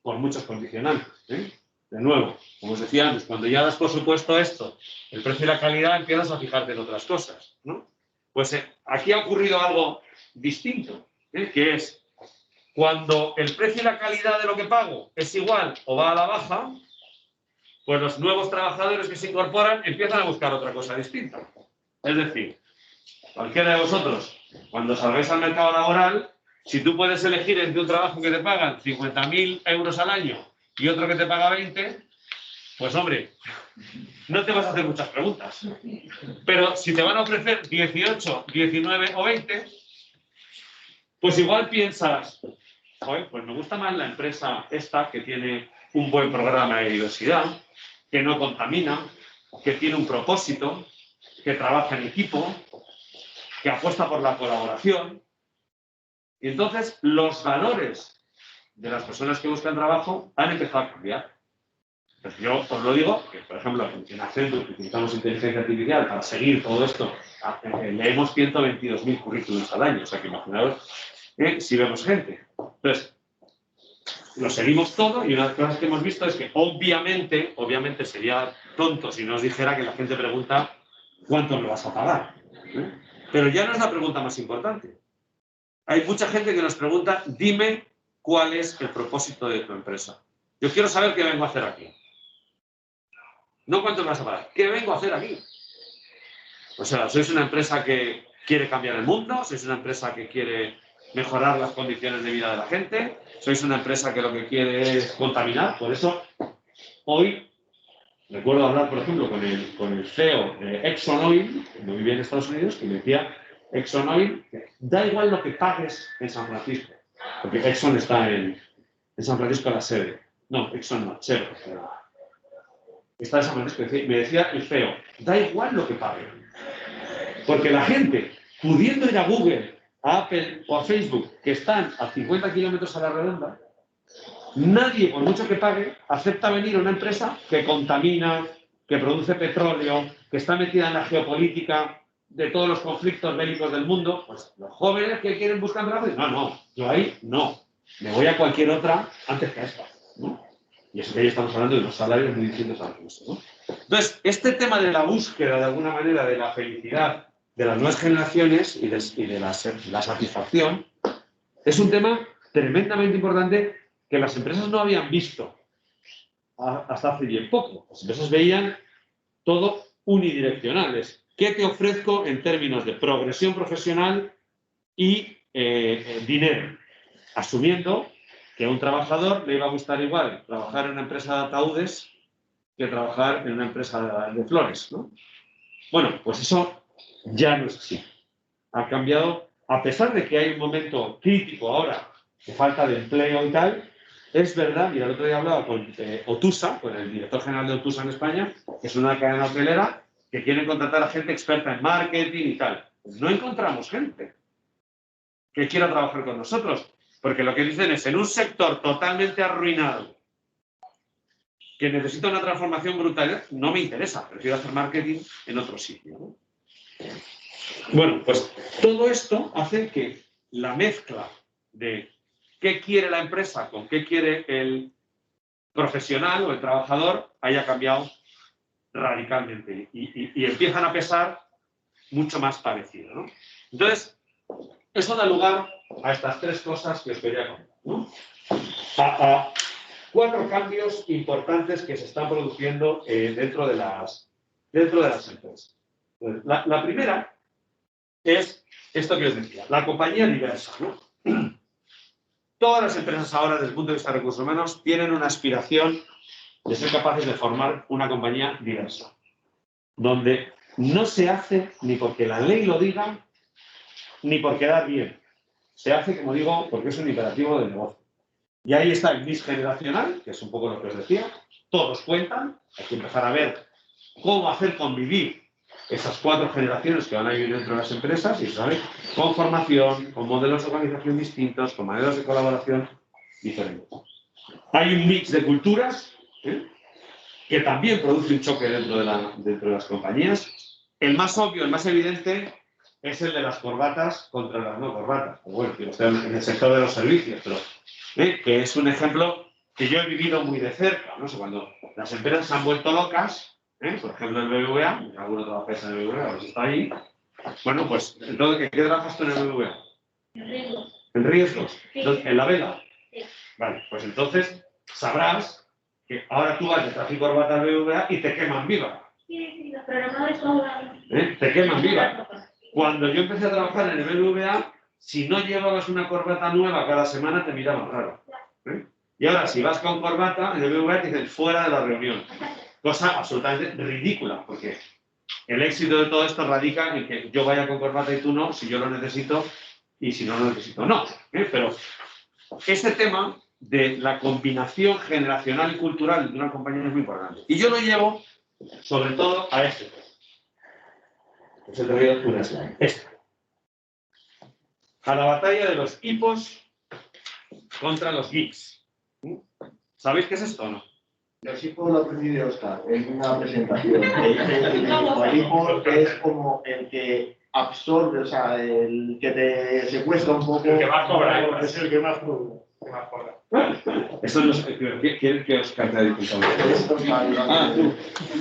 por muchos condicionantes, ¿eh? De nuevo, como os decía antes, cuando ya das por supuesto esto, el precio y la calidad, empiezas a fijarte en otras cosas, ¿no? Pues aquí ha ocurrido algo distinto, que es cuando el precio y la calidad de lo que pago es igual o va a la baja, pues los nuevos trabajadores que se incorporan empiezan a buscar otra cosa distinta. Es decir, cualquiera de vosotros, cuando salgáis al mercado laboral, si tú puedes elegir entre un trabajo que te pagan 50.000 euros al año y otro que te paga 20, pues hombre, no te vas a hacer muchas preguntas. Pero si te van a ofrecer 18, 19 o 20, pues igual piensas, joder, pues me gusta más la empresa esta que tiene un buen programa de diversidad, que no contamina, que tiene un propósito, que trabaja en equipo, que apuesta por la colaboración. Y entonces los valores de las personas que buscan trabajo han empezado a cambiar. Pues yo os lo digo, que por ejemplo en Accenture utilizamos inteligencia artificial para seguir todo esto, leemos 122.000 currículums al año, o sea que imaginaos si vemos gente. Entonces, lo seguimos todo y una de las cosas que hemos visto es que obviamente sería tonto si nos dijera que la gente pregunta ¿cuánto me vas a pagar? Pero ya no es la pregunta más importante. Hay mucha gente que nos pregunta, dime cuál es el propósito de tu empresa. Yo quiero saber qué vengo a hacer aquí. No cuánto me vas a pagar, ¿qué vengo a hacer aquí? O sea, ¿sois una empresa que quiere cambiar el mundo? ¿Sois una empresa que quiere mejorar las condiciones de vida de la gente? ¿Sois una empresa que lo que quiere es contaminar? Por eso, hoy recuerdo hablar, por ejemplo, con el CEO de ExxonOil, que no vivía en Estados Unidos, que me decía, ExxonOil, da igual lo que pagues en San Francisco, porque Exxon está en San Francisco la sede. No, Exxon no, Chevron. Está en San Francisco. Me decía el CEO, da igual lo que pague. Porque la gente, pudiendo ir a Google, a Apple o a Facebook, que están a 50 kilómetros a la redonda, nadie, por mucho que pague, acepta venir a una empresa que contamina, que produce petróleo, que está metida en la geopolítica de todos los conflictos bélicos del mundo. Pues los jóvenes que quieren buscar trabajo, no, yo ahí no. Me voy a cualquier otra antes que a esta, ¿no? Y eso que ahí estamos hablando de unos salarios muy distintos a los, ¿no? Entonces, este tema de la búsqueda, de alguna manera, de la felicidad de las nuevas generaciones y de la satisfacción, es un tema tremendamente importante que las empresas no habían visto hasta hace bien poco. Las empresas veían todo unidireccional. Es, ¿qué te ofrezco en términos de progresión profesional y dinero? Asumiendo que a un trabajador le iba a gustar igual trabajar en una empresa de ataúdes que trabajar en una empresa de flores, ¿no? Bueno, pues eso ya no es así. Ha cambiado, a pesar de que hay un momento crítico ahora de falta de empleo y tal, es verdad, mira, el otro día hablaba con Otusa, con el director general de Otusa en España, que es una cadena hotelera, que quieren contratar a gente experta en marketing y tal. Pues no encontramos gente que quiera trabajar con nosotros. Porque lo que dicen es, en un sector totalmente arruinado, que necesita una transformación brutal, no me interesa, prefiero hacer marketing en otro sitio, ¿no? Bueno, pues todo esto hace que la mezcla de qué quiere la empresa con qué quiere el profesional o el trabajador haya cambiado radicalmente y empiezan a pesar mucho más parecido, ¿no? Entonces, eso da lugar a estas tres cosas que os quería contar, ¿no? A cuatro cambios importantes que se están produciendo dentro de las empresas. La primera es esto que os decía, la compañía diversa, ¿no? Todas las empresas ahora, desde el punto de vista de recursos humanos, tienen una aspiración de ser capaces de formar una compañía diversa, donde no se hace ni porque la ley lo diga, ni por quedar bien. Se hace, como digo, porque es un imperativo del negocio. Y ahí está el mix generacional, que es un poco lo que os decía. Todos cuentan. Hay que empezar a ver cómo hacer convivir esas cuatro generaciones que van a vivir dentro de las empresas, y ¿sabes? Con formación, con modelos de organización distintos, con modelos de colaboración diferentes. Hay un mix de culturas, que también produce un choque dentro de las compañías. El más obvio, el más evidente, es el de las corbatas contra las no corbatas. Pues bueno, que estoy en el sector de los servicios, pero que es un ejemplo que yo he vivido muy de cerca, ¿no? O sea, cuando las empresas se han vuelto locas, por ejemplo el BBVA, alguno trabajáis en el BBVA, os está ahí. Bueno, pues entonces, ¿en qué trabajas tú en el BBVA? En riesgos. ¿En riesgos? Sí. ¿En la vela? Sí. Vale, pues entonces sabrás que ahora tú vas de traje y corbata al BBVA y te queman viva. Sí, los programadores son... Te queman viva. Cuando yo empecé a trabajar en el BBVA, si no llevabas una corbata nueva cada semana, te miraban raro. Y ahora, si vas con corbata, en el BBVA te dicen fuera de la reunión. Cosa absolutamente ridícula, porque el éxito de todo esto radica en que yo vaya con corbata y tú no, si yo lo necesito, y si no lo necesito, no. Pero este tema de la combinación generacional y cultural de una compañía es muy importante. Y yo lo llevo, sobre todo, a este tema. Os he traído una slide. Esta. A la batalla de los hipos contra los geeks. ¿Sabéis qué es esto o no? Los hipos lo aprendí de Oscar en una presentación. El hipo es como el que absorbe, o sea, el que te secuestra un poco. El que más cobra, Es el que más cobra. más gorda. Esto no es... ¿Quieren que os cante el Esto es válido. Ah, tú.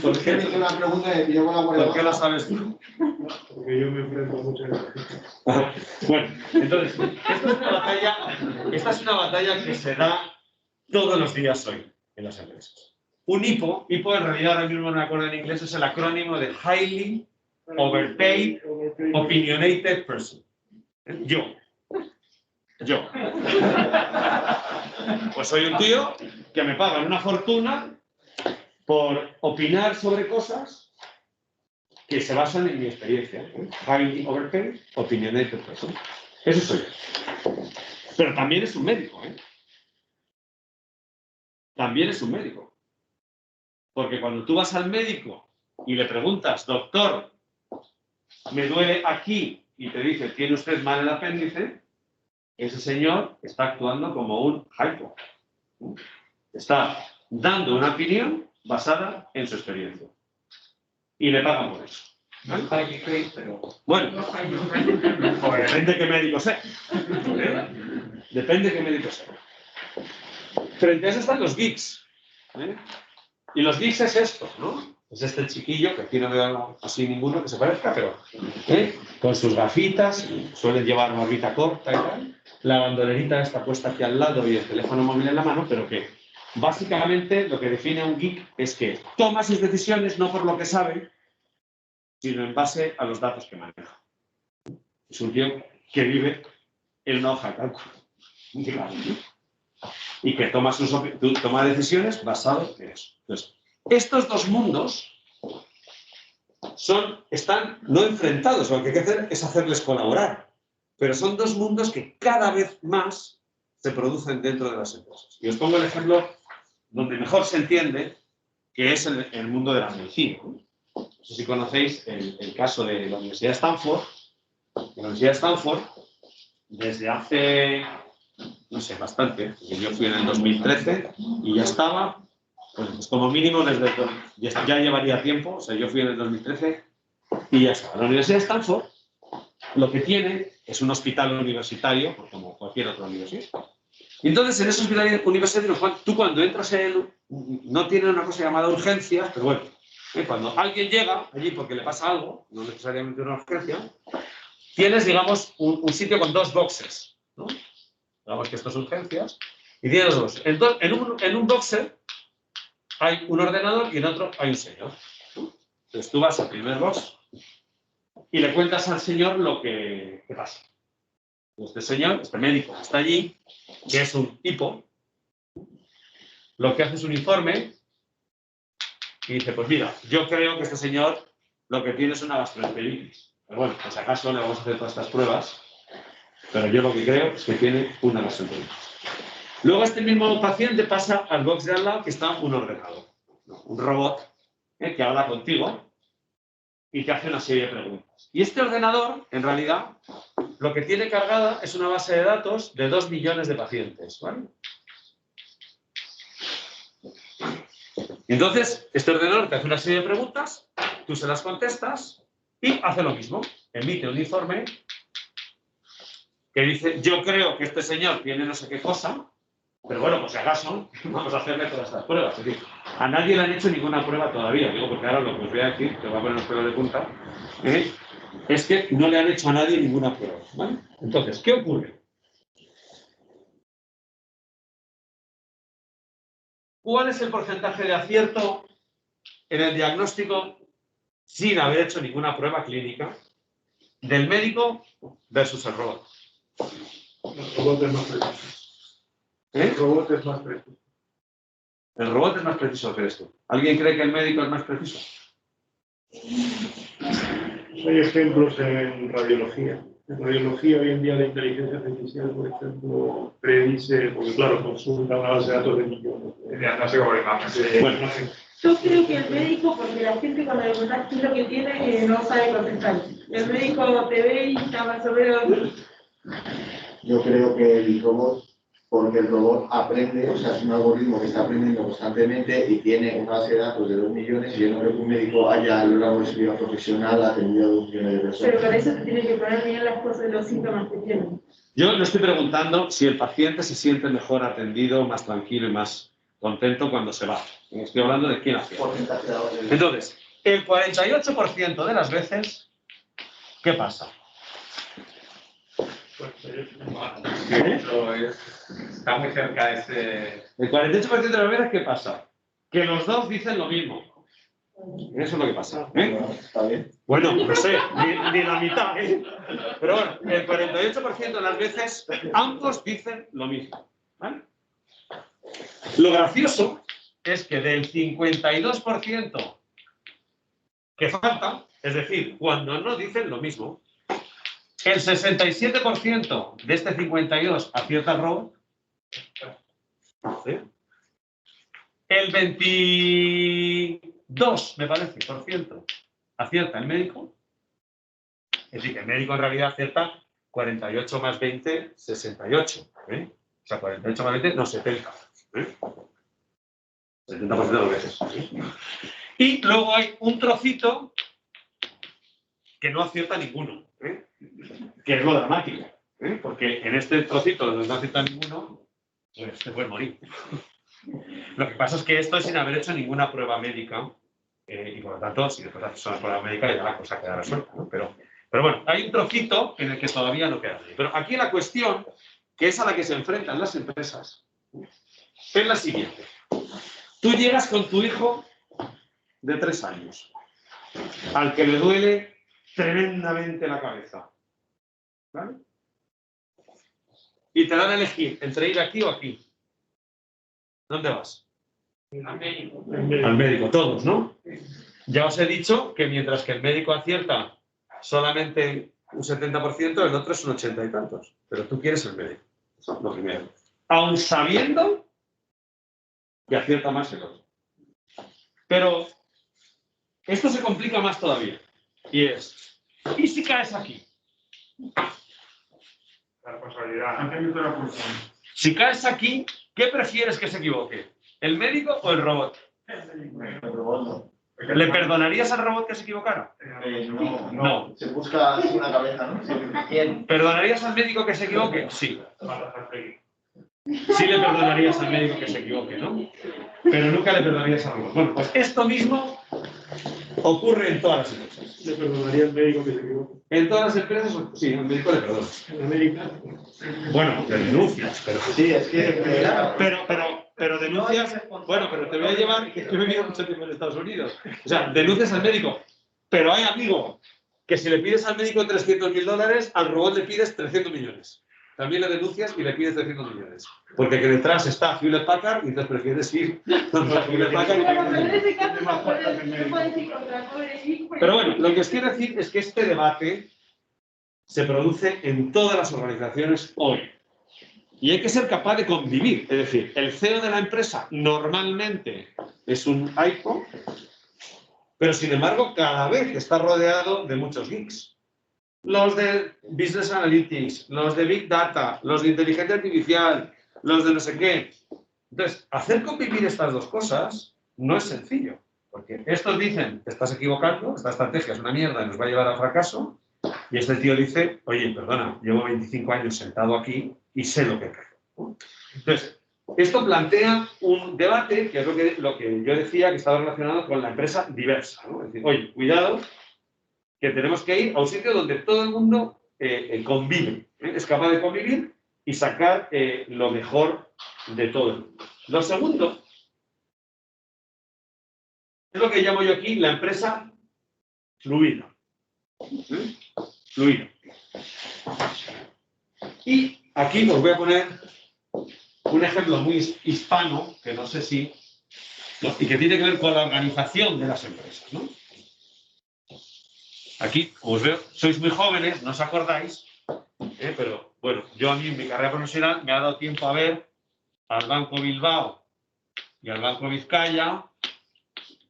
¿Por ¿Qué me qué? hizo una pregunta de que yo con la guardia ¿Por qué lo sabes tú? Porque yo me enfrento a muchas veces. Bueno, entonces, esta es una batalla que se da todos los días hoy en las empresas. Un hipo en realidad ahora mismo no me acuerdo en inglés, es el acrónimo de Highly Overpaid Opinionated Person. Yo. Pues soy un tío que me pagan una fortuna por opinar sobre cosas que se basan en mi experiencia. Highly Overpaid Opinionated Person. Eso soy yo. Pero también es un médico, ¿eh? También es un médico. Porque cuando tú vas al médico y le preguntas, doctor, me duele aquí, y te dice, tiene usted mal el apéndice, ese señor está actuando como un hypo. Está dando una opinión basada en su experiencia. Y le pagan por eso. ¿Vale? Bueno, depende qué médico sea. Depende qué médico sea. Frente a eso están los geeks. Y los geeks es esto, ¿no? Es este chiquillo, que aquí no veo así ninguno que se parezca, pero con sus gafitas, suelen llevar barbita corta y tal. La bandolerita está puesta aquí al lado y el teléfono móvil en la mano, pero que básicamente lo que define a un geek es que toma sus decisiones no por lo que sabe, sino en base a los datos que maneja. Es un tío que vive en una hoja de cálculo. Y que toma decisiones basadas en eso. Entonces, estos dos mundos están no enfrentados, lo que hay que hacer es hacerles colaborar, pero son dos mundos que cada vez más se producen dentro de las empresas. Y os pongo el ejemplo donde mejor se entiende, que es el mundo de la medicina. No sé si conocéis el caso de la Universidad de Stanford. La Universidad de Stanford, desde hace, no sé, bastante, porque yo fui en el 2013 y ya estaba, pues como mínimo ya llevaría tiempo, o sea, yo fui en el 2013 y ya estaba. La Universidad de Stanford lo que tiene es un hospital universitario, como cualquier otra universidad. Y entonces en ese hospital universitario, tú cuando entras no tiene una cosa llamada urgencias, pero bueno, cuando alguien llega allí porque le pasa algo, no necesariamente una urgencia, tienes, digamos, un sitio con dos boxes, ¿no? Digamos que esto es urgencias, y tienes dos. En un boxer hay un ordenador y en otro hay un señor. Entonces tú vas al primer box y le cuentas al señor lo que pasa. Este señor, este médico que está allí, que es un hipo, lo que hace es un informe y dice, pues mira, yo creo que este señor lo que tiene es una gastroenteritis. Pero bueno, pues acaso le vamos a hacer todas estas pruebas, pero yo lo que creo es que tiene una gastroenteritis. Luego este mismo paciente pasa al box de al lado que está un ordenador, un robot que habla contigo y te hace una serie de preguntas. Y este ordenador, en realidad, lo que tiene cargada es una base de datos de 2 millones de pacientes, ¿vale? Entonces, este ordenador te hace una serie de preguntas, tú se las contestas y hace lo mismo. Emite un informe que dice, yo creo que este señor tiene no sé qué cosa, pero bueno, por si acaso, vamos a hacerle todas estas pruebas. Es decir, a nadie le han hecho ninguna prueba todavía. Digo, porque ahora lo que os voy a decir, que va a poner los pelos de punta, es que no le han hecho a nadie ninguna prueba, ¿vale? Entonces, ¿qué ocurre? ¿Cuál es el porcentaje de acierto en el diagnóstico sin haber hecho ninguna prueba clínica del médico versus el robot? El robot es más preciso. ¿Eh? El robot es más preciso. El robot es más preciso que esto. ¿Alguien cree que el médico es más preciso? Hay ejemplos en radiología. En radiología hoy en día la inteligencia artificial, por ejemplo, predice, porque claro, consulta una base de datos de millones. Diagnóstico por imagen. Bueno, Yo creo que el médico, porque la gente cuando le preguntas qué es lo que tiene, no sabe contestar. El médico te ve y está más o menos... Yo creo que el robot porque el robot aprende, o sea, es un algoritmo que está aprendiendo constantemente y tiene una base de datos de 2 millones, y yo no creo que un médico haya a lo largo de su vida profesional atendido a 2 millones de personas. Pero para eso te tienes que poner bien las cosas, los síntomas que tienen. Yo le estoy preguntando si el paciente se siente mejor atendido, más tranquilo y más contento cuando se va. Estoy hablando de quién hace. Porcentaje de ahora. Entonces, el 48% de las veces, ¿qué pasa? Está muy cerca de ese... El 48% de las veces, ¿qué pasa? Que los dos dicen lo mismo. Eso es lo que pasa. Está bien. Bueno, no sé, ni la mitad, ¿eh? Pero bueno, el 48% de las veces ambos dicen lo mismo. ¿Vale? Lo gracioso es que del 52% que falta, es decir, cuando no dicen lo mismo, el 67% de este 52 acierta el robot. ¿Sí? El 22, me parece, por ciento, acierta el médico. Es decir, que el médico en realidad acierta 48 más 20, 68. ¿Eh? O sea, 48 más 20, no, 70. ¿Eh? 70% de las veces. ¿Eh? Y luego hay un trocito que no acierta ninguno. ¿Eh? Que es lo dramático. ¿Eh? Porque en este trocito donde no acierta ninguno, pues te puedes morir. Lo que pasa es que esto es sin haber hecho ninguna prueba médica y por lo tanto, si después haces una prueba médica ya la cosa queda resuelta, ¿no? Pero bueno, hay un trocito en el que todavía no queda nadie. Pero aquí la cuestión, que es a la que se enfrentan las empresas, es la siguiente. Tú llegas con tu hijo de 3 años, al que le duele tremendamente la cabeza, ¿vale? Y te dan a elegir entre ir aquí o aquí. ¿Dónde vas? Al médico. Al médico, todos, ¿no? Ya os he dicho que mientras que el médico acierta solamente un 70%, el otro es un 80 y tantos. Pero tú quieres el médico. Eso es lo primero. Aun sabiendo que acierta más el otro. Pero esto se complica más todavía. Y es, ¿y si caes aquí? La responsabilidad. Si caes aquí, ¿qué prefieres que se equivoque? ¿El médico o el robot? El robot no. ¿Le perdonarías al robot que se equivocara? No. Se busca así una cabeza, ¿no? Sí. ¿Quién? ¿Perdonarías al médico que se equivoque? Sí. Sí le perdonarías al médico que se equivoque, ¿no? Pero nunca le perdonarías al robot. Bueno, pues esto mismo ocurre en todas las empresas. Le perdonaría al médico que se equivoque. En todas las empresas, sí, al médico le perdona. En América. Bueno, le denuncias, pero... Sí, es que... Pero denuncias... Bueno, pero te voy a llevar, que yo he vivido mucho tiempo en Estados Unidos. O sea, denuncias al médico. Pero hay, amigo, que si le pides al médico $300.000, al robot le pides 300 millones. También le denuncias y le pides 300 millones. Porque que detrás está Hewlett Packard y entonces prefieres ir donde está Hewlett Packard y Pero en ese caso no puedes ir contra el pobre hijo. Pero bueno, lo que os quiero decir es que este debate se produce en todas las organizaciones hoy. Y hay que ser capaz de convivir. Es decir, el CEO de la empresa normalmente es un IPO, pero sin embargo cada vez está rodeado de muchos geeks. Los de Business Analytics, los de Big Data, los de Inteligencia Artificial, los de no sé qué. Entonces, hacer convivir estas dos cosas no es sencillo. Porque estos dicen, te estás equivocando, esta estrategia es una mierda y nos va a llevar al fracaso. Y este tío dice, oye, perdona, llevo 25 años sentado aquí y sé lo que creo. Entonces, esto plantea un debate, que es lo que yo decía que estaba relacionado con la empresa diversa, ¿no? Es decir, oye, cuidado, que tenemos que ir a un sitio donde todo el mundo convive, es capaz de convivir y sacar lo mejor de todo el mundo. Lo segundo es lo que llamo yo aquí la empresa fluida. Fluida. Y aquí os voy a poner un ejemplo muy hispano, que no sé si, y que tiene que ver con la organización de las empresas, ¿no? Aquí, os veo, sois muy jóvenes, no os acordáis, pero bueno, yo a mí en mi carrera profesional me ha dado tiempo a ver al Banco Bilbao y al Banco Vizcaya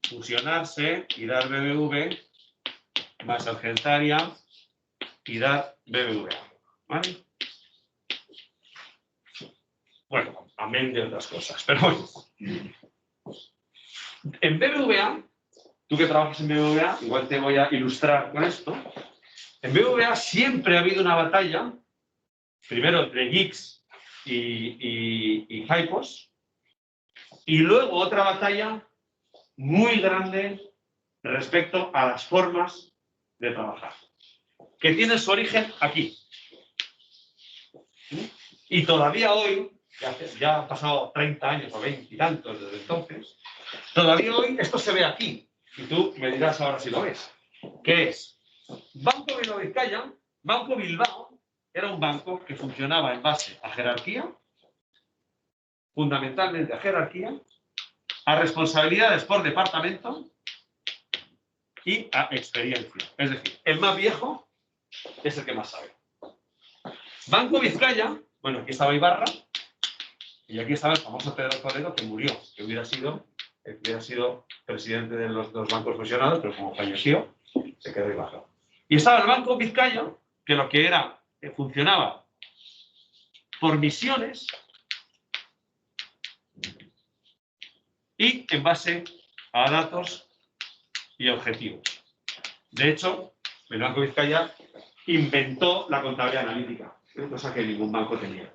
fusionarse y dar BBV más Argentaria y dar BBVA, ¿vale? Bueno, amén de otras cosas, pero bueno. En BBVA, tú que trabajas en BBVA, igual te voy a ilustrar con esto. En BBVA siempre ha habido una batalla, primero entre geeks y hypos, y luego otra batalla muy grande respecto a las formas de trabajar, que tiene su origen aquí. Y todavía hoy, ya han pasado 30 años o 20 y tantos desde entonces, todavía hoy esto se ve aquí. Y tú me dirás ahora si lo ves. ¿Qué es? Banco Bilbao Vizcaya, Banco Bilbao, era un banco que funcionaba en base a jerarquía, fundamentalmente a jerarquía, a responsabilidades por departamento y a experiencia. Es decir, el más viejo es el que más sabe. Banco Vizcaya, bueno, aquí estaba Ibarra y aquí estaba el famoso Pedro Toledo, que murió, que hubiera sido presidente de los dos bancos fusionados, pero como falleció, se quedó Ibarra. Y estaba el Banco Vizcaya, que lo que era, funcionaba por misiones y en base a datos y objetivos. De hecho, el Banco Vizcaya inventó la contabilidad analítica, cosa que ningún banco tenía.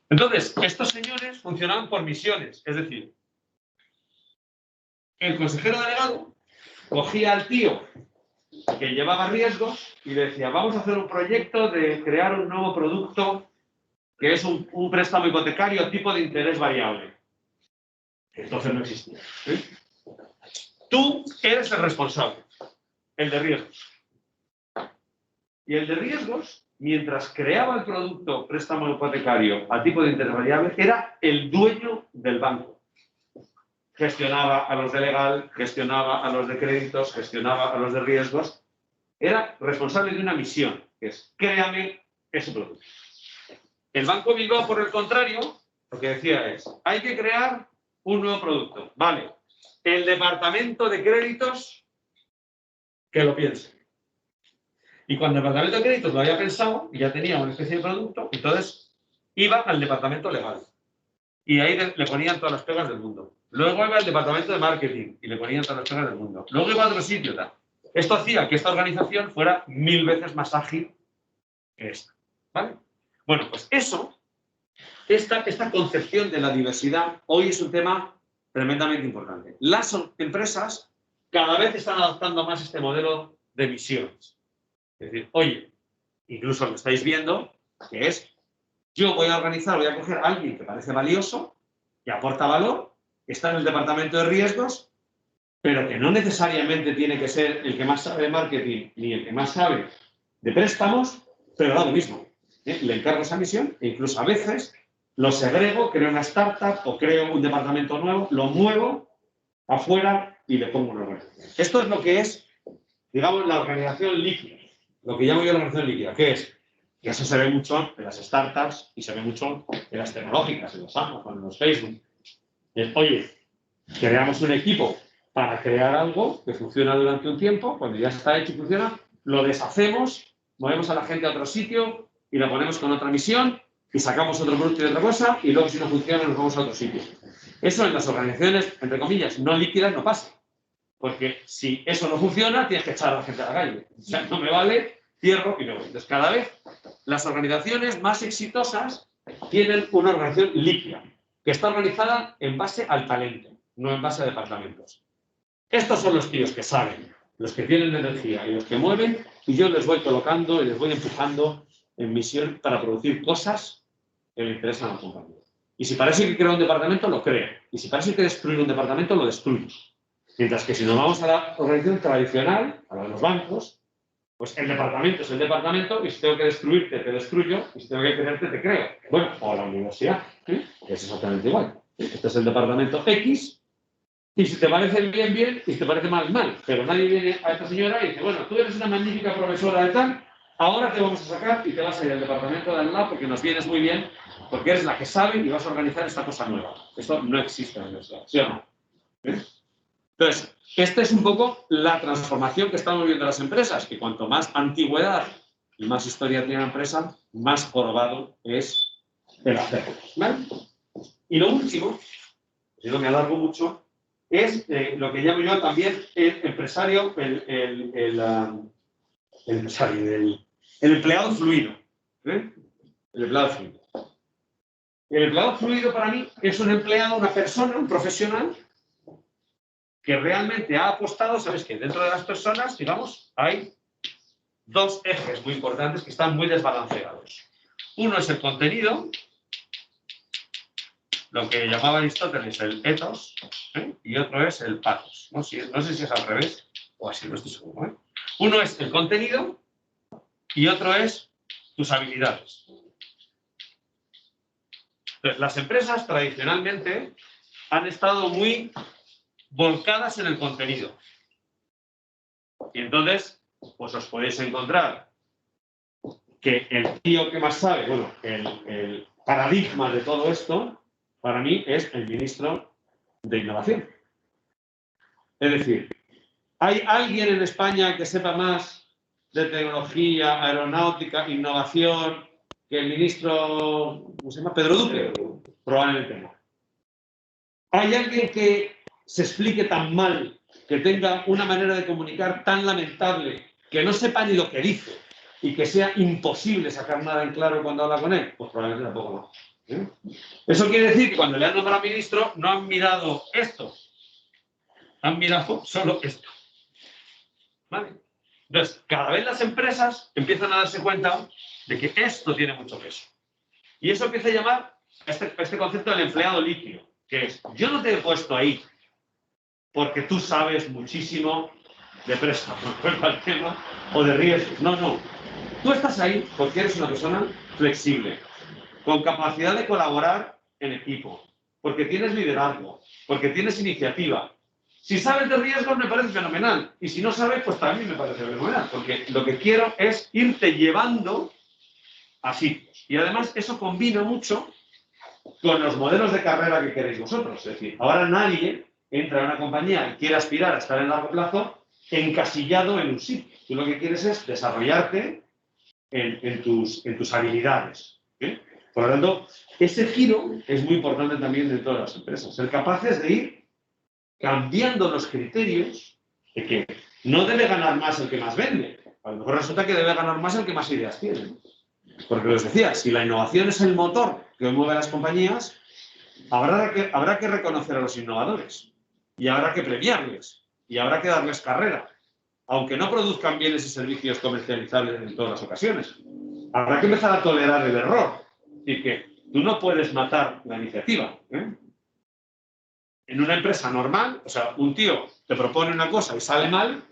Entonces, estos señores funcionaban por misiones, es decir, el consejero delegado cogía al tío que llevaba riesgos y le decía, vamos a hacer un proyecto de crear un nuevo producto que es un préstamo hipotecario tipo de interés variable. Entonces no existía. Tú eres el responsable, el de riesgos. Y el de riesgos, mientras creaba el producto préstamo hipotecario a tipo de interés variable, era el dueño del banco. Gestionaba a los de legal, gestionaba a los de créditos, gestionaba a los de riesgos. Era responsable de una misión, que es, créame ese producto. El Banco Bilbao, por el contrario, lo que decía es, hay que crear un nuevo producto. Vale, el departamento de créditos, que lo piense. Y cuando el departamento de créditos lo había pensado y ya tenía una especie de producto, entonces iba al departamento legal. Y ahí le ponían todas las pegas del mundo. Luego iba al departamento de marketing y le ponían todas las pegas del mundo. Luego iba a otro sitio. Tal. Esto hacía que esta organización fuera 1000 veces más ágil que esta. ¿Vale? Bueno, pues eso, esta concepción de la diversidad, hoy es un tema tremendamente importante. Las empresas cada vez están adoptando más este modelo de misiones. Es decir, oye, incluso lo estáis viendo, que es, yo voy a organizar, voy a coger a alguien que parece valioso, que aporta valor, que está en el departamento de riesgos, pero que no necesariamente tiene que ser el que más sabe de marketing ni el que más sabe de préstamos, pero da lo mismo. Le encargo esa misión e incluso a veces lo segrego, creo una startup o creo un departamento nuevo, lo muevo afuera y le pongo una organización. Esto es lo que es, digamos, la organización líquida, lo que llamo yo la organización líquida, que es, y eso se ve mucho en las startups y se ve mucho en las tecnológicas, en los Amazon, en los Facebook. Oye, creamos un equipo para crear algo que funciona durante un tiempo, cuando ya está hecho y funciona, lo deshacemos, movemos a la gente a otro sitio y lo ponemos con otra misión y sacamos otro producto y otra cosa y luego si no funciona nos vamos a otro sitio. Eso en las organizaciones, entre comillas, no líquidas no pasa. Porque si eso no funciona, tienes que echar a la gente a la calle. O sea, no me vale, cierro y me voy. Entonces, cada vez las organizaciones más exitosas tienen una organización líquida, que está organizada en base al talento, no en base a departamentos. Estos son los tíos que saben, los que tienen energía y los que mueven, y yo les voy colocando y les voy empujando en misión para producir cosas que le interesan a la compañía. Y si parece que crear un departamento, lo creo. Y si parece que destruir un departamento, lo destruyo. Mientras que si nos vamos a la organización tradicional, a la de los bancos, pues el departamento es el departamento y si tengo que destruirte, te destruyo, y si tengo que crearte, te creo. Bueno, o a la universidad, que es exactamente igual. Este es el departamento X, y si te parece bien, bien, y si te parece mal, mal. Pero nadie viene a esta señora y dice, bueno, tú eres una magnífica profesora de tal, ahora te vamos a sacar y te vas a ir al departamento de al lado porque nos vienes muy bien, porque eres la que sabe y vas a organizar esta cosa nueva. Esto no existe en la universidad, ¿sí o no? Entonces, esta es un poco la transformación que estamos viendo en las empresas, que cuanto más antigüedad y más historia tiene la empresa, más jorobado es el hacerlo, ¿vale? Y lo último, si no me alargo mucho, es lo que llamo yo también el empresario, el empleado fluido. El empleado fluido. El empleado fluido para mí es un empleado, una persona, un profesional que realmente ha apostado, ¿sabes qué? Dentro de las personas, digamos, hay dos ejes muy importantes que están muy desbalanceados. Uno es el contenido, lo que llamaba Aristóteles el ethos, y otro es el pathos. No sé si es al revés o así, no estoy seguro. Uno es el contenido y otro es tus habilidades. Entonces, las empresas tradicionalmente han estado muy volcadas en el contenido. Y entonces, pues os podéis encontrar que el tío que más sabe, bueno, el paradigma de todo esto, para mí es el ministro de Innovación. Es decir, ¿hay alguien en España que sepa más de tecnología, aeronáutica, innovación que el ministro, ¿cómo se llama? Pedro Duque? Probablemente no. ¿Hay alguien que se explique tan mal, que tenga una manera de comunicar tan lamentable, que no sepa ni lo que dice y que sea imposible sacar nada en claro cuando habla con él? Pues probablemente tampoco no. Eso quiere decir que cuando le han nombrado ministro no han mirado esto, han mirado solo esto. ¿Vale? Entonces, cada vez las empresas empiezan a darse cuenta de que esto tiene mucho peso. Y eso empieza a llamar a este concepto del empleado litio, que es, yo no te he puesto ahí porque tú sabes muchísimo de préstamos, al tema, o de riesgos. No, no. Tú estás ahí porque eres una persona flexible, con capacidad de colaborar en equipo, porque tienes liderazgo, porque tienes iniciativa. Si sabes de riesgos me parece fenomenal, y si no sabes, pues también me parece fenomenal, porque lo que quiero es irte llevando a sitios. Y además eso combina mucho con los modelos de carrera que queréis vosotros. Es decir, ahora nadie entra a una compañía y quiere aspirar a estar en largo plazo encasillado en un sitio. Tú lo que quieres es desarrollarte en tus habilidades. Por lo tanto, ese giro es muy importante también dentro de las empresas. Ser capaces de ir cambiando los criterios de que no debe ganar más el que más vende. A lo mejor resulta que debe ganar más el que más ideas tiene. Porque os decía, si la innovación es el motor que mueve a las compañías, habrá que reconocer a los innovadores y habrá que premiarles y habrá que darles carrera, aunque no produzcan bienes y servicios comercializables en todas las ocasiones. Habrá que empezar a tolerar el error. Es decir, que tú no puedes matar la iniciativa. En una empresa normal, o sea, un tío te propone una cosa y sale mal,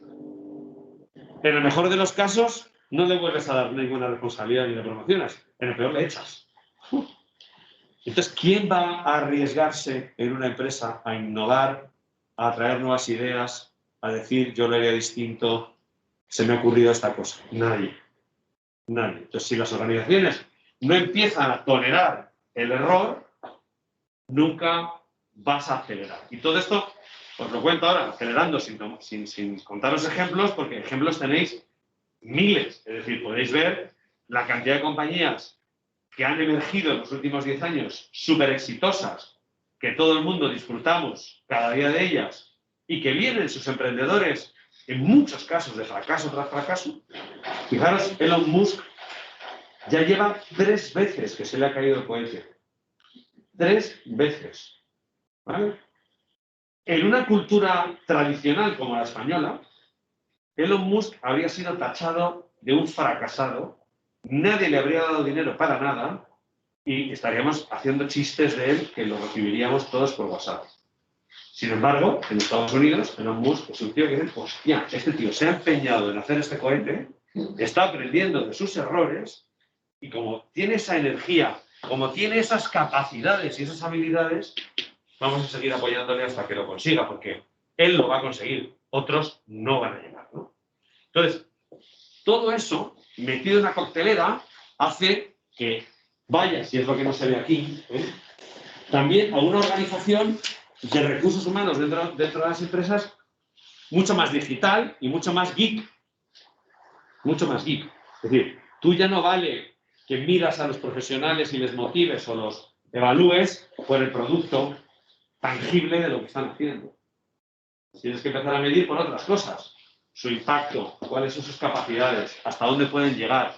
en el mejor de los casos no le vuelves a dar ninguna responsabilidad ni le promocionas, en el peor le echas. Entonces, ¿quién va a arriesgarse en una empresa a innovar, a traer nuevas ideas, a decir yo lo haría distinto, se me ha ocurrido esta cosa? Nadie. Nadie. Entonces, si las organizaciones no empiezan a tolerar el error, nunca vas a acelerar. Y todo esto os lo cuento ahora, acelerando sin contaros ejemplos, porque ejemplos tenéis miles. Es decir, podéis ver la cantidad de compañías que han emergido en los últimos 10 años súper exitosas, que todo el mundo disfrutamos cada día de ellas y que vienen sus emprendedores en muchos casos de fracaso tras fracaso. Fijaros, Elon Musk ya lleva 3 veces que se le ha caído el cohete. 3 veces. ¿Vale? En una cultura tradicional como la española, Elon Musk habría sido tachado de un fracasado, nadie le habría dado dinero para nada y estaríamos haciendo chistes de él que lo recibiríamos todos por WhatsApp. Sin embargo, en Estados Unidos, Elon Musk es un tío que dice, hostia, este tío se ha empeñado en hacer este cohete, está aprendiendo de sus errores y como tiene esa energía, como tiene esas capacidades y esas habilidades, vamos a seguir apoyándole hasta que lo consiga, porque él lo va a conseguir, otros no van a llegar, ¿no? Entonces, todo eso, metido en la coctelera, hace que vaya, si es lo que no se ve aquí, también a una organización de recursos humanos dentro de las empresas mucho más digital y mucho más geek. Mucho más geek. Es decir, tú ya no vale que miras a los profesionales y les motives o los evalúes por el producto tangible de lo que están haciendo. Tienes que empezar a medir por otras cosas. Su impacto, cuáles son sus capacidades, hasta dónde pueden llegar,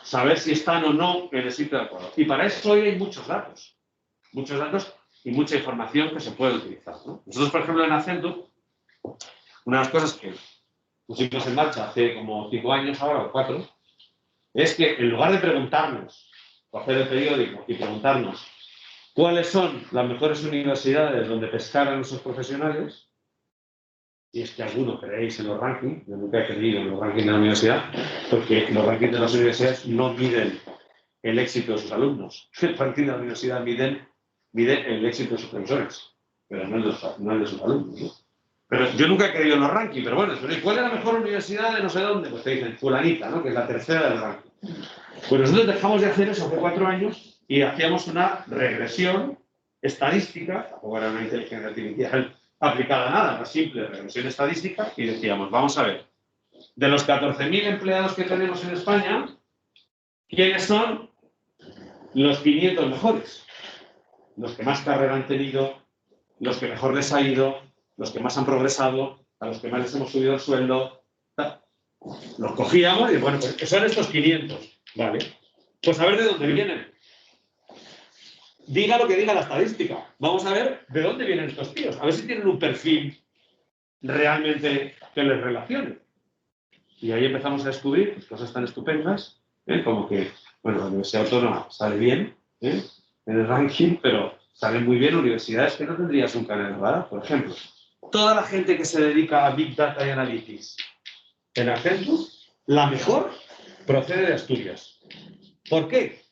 saber si están o no en el sitio adecuado. Y para eso hoy hay muchos datos y mucha información que se puede utilizar, ¿no? Nosotros, por ejemplo, en Accenture, una de las cosas que pusimos en marcha hace como 5 años ahora, o 4, es que en lugar de preguntarnos, o hacer el periódico y preguntarnos cuáles son las mejores universidades donde pescar a nuestros profesionales, y es que alguno creéis en los rankings, yo nunca he creído en los rankings de la universidad, porque los rankings de las universidades no miden el éxito de sus alumnos. El ranking de la universidad mide el éxito de sus profesores, pero no el de sus alumnos, ¿no? Pero yo nunca he creído en los rankings, pero bueno, ¿cuál es la mejor universidad de no sé dónde? Pues te dicen fulanita, ¿no? Que es la tercera del ranking. Pues nosotros dejamos de hacer eso hace 4 años y hacíamos una regresión estadística, tampoco era una inteligencia artificial aplicada a nada, una simple regresión estadística, y decíamos, vamos a ver, de los 14.000 empleados que tenemos en España, ¿quiénes son los 500 mejores? Los que más carrera han tenido, los que mejor les ha ido, los que más han progresado, a los que más les hemos subido el sueldo. Los cogíamos y, bueno, pues son estos 500, ¿vale? Pues a ver de dónde vienen. Diga lo que diga la estadística. Vamos a ver de dónde vienen estos tíos. A ver si tienen un perfil realmente que les relacione. Y ahí empezamos a descubrir cosas tan estupendas, como que, bueno, la Universidad Autónoma sale bien en el ranking, pero salen muy bien universidades que no tendrías nunca en el radar. Por ejemplo, toda la gente que se dedica a Big Data y Analytics en Accenture, la mejor procede de Asturias. ¿Por qué?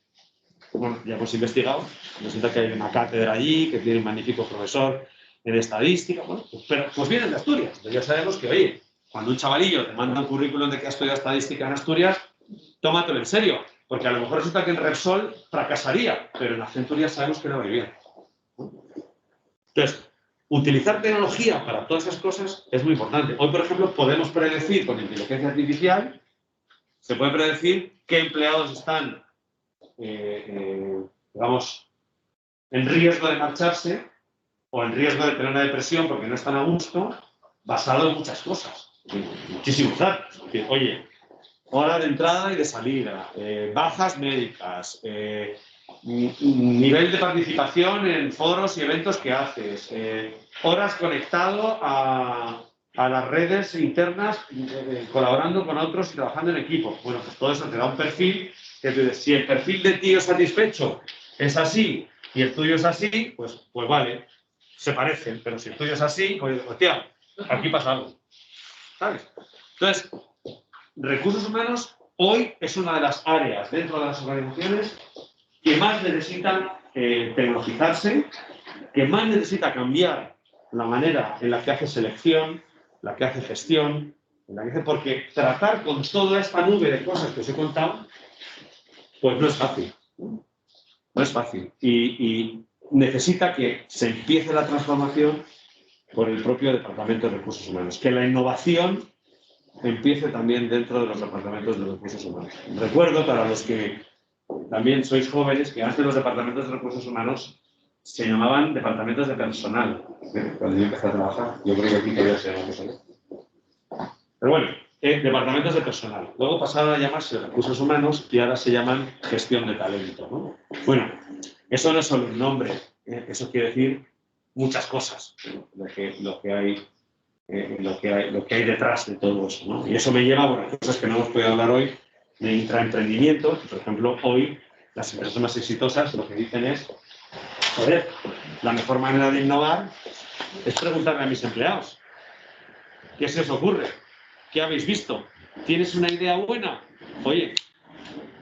Bueno, ya hemos investigado, resulta que hay una cátedra allí, que tiene un magnífico profesor en estadística, bueno, pues vienen de Asturias. Entonces ya sabemos que, oye, cuando un chavalillo te manda un currículum de que ha estudiado estadística en Asturias, tómatelo en serio, porque a lo mejor resulta que en Repsol fracasaría, pero en Accenture ya sabemos que no va bien. Entonces, utilizar tecnología para todas esas cosas es muy importante. Hoy, por ejemplo, podemos predecir con inteligencia artificial, se puede predecir qué empleados están, digamos, en riesgo de marcharse o en riesgo de tener una depresión porque no están a gusto, basado en muchas cosas, muchísimos datos. Oye, hora de entrada y de salida, bajas médicas, nivel de participación en foros y eventos que haces, horas conectado a las redes internas, colaborando con otros y trabajando en equipo. Bueno, pues todo eso te da un perfil que tú dices, si el perfil de tío satisfecho es así y el tuyo es así, pues vale, se parecen, pero si el tuyo es así, pues hostia, aquí pasa algo, ¿sabes? Entonces, recursos humanos hoy es una de las áreas dentro de las organizaciones que más necesitan tecnologizarse, que más necesita cambiar la manera en la que hace selección, la que hace gestión, porque tratar con toda esta nube de cosas que os he contado, pues no es fácil. No es fácil. Y necesita que se empiece la transformación por el propio Departamento de Recursos Humanos, que la innovación empiece también dentro de los departamentos de recursos humanos. Recuerdo, para los que también sois jóvenes, que antes los departamentos de recursos humanos se llamaban departamentos de personal. Cuando yo empecé a trabajar, yo creo que aquí todavía se llama personal. Pero bueno, departamentos de personal. Luego pasaron a llamarse recursos humanos y ahora se llaman gestión de talento, ¿no? Bueno, eso no es solo un nombre, eso quiere decir muchas cosas, lo que hay detrás de todo eso, ¿no? Y eso me lleva a cosas que no hemos podido hablar hoy, de intraemprendimiento. Por ejemplo, hoy las empresas más exitosas lo que dicen es, joder, la mejor manera de innovar es preguntarle a mis empleados, ¿qué se os ocurre? ¿Qué habéis visto? ¿Tienes una idea buena? Oye,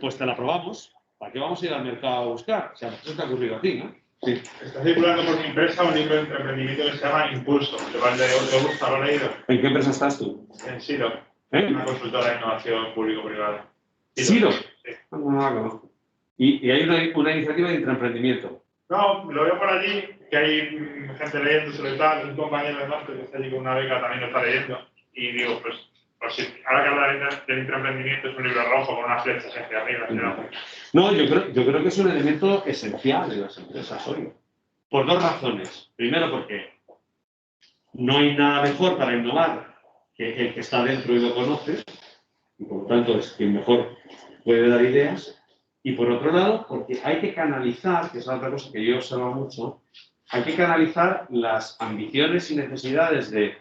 pues te la probamos. ¿Para qué vamos a ir al mercado a buscar? O sea, eso te ha ocurrido a ti, ¿no? Sí. Está circulando por mi empresa un libro de emprendimiento que se llama Impulso, que va de gusta, ¿lo he leído? ¿En qué empresa estás tú? En Siro, una consultora de innovación público-privada. ¿Siro? Sí. No la conozco. Y hay una iniciativa de intraemprendimiento. No, lo veo por allí, que hay gente leyendo sobre tal, un compañero de máster que está allí con una beca también lo está leyendo, y digo, pues O si, ahora que hablar del intraemprendimiento es un libro rojo con unas flechas hacia arriba, hacia abajo. No, yo creo que es un elemento esencial de las empresas hoy. Por dos razones. Primero, porque no hay nada mejor para innovar que el que está dentro y lo conoce, y por lo tanto es quien mejor puede dar ideas. Y por otro lado, porque hay que canalizar, que es otra cosa que yo he observado mucho, hay que canalizar las ambiciones y necesidades de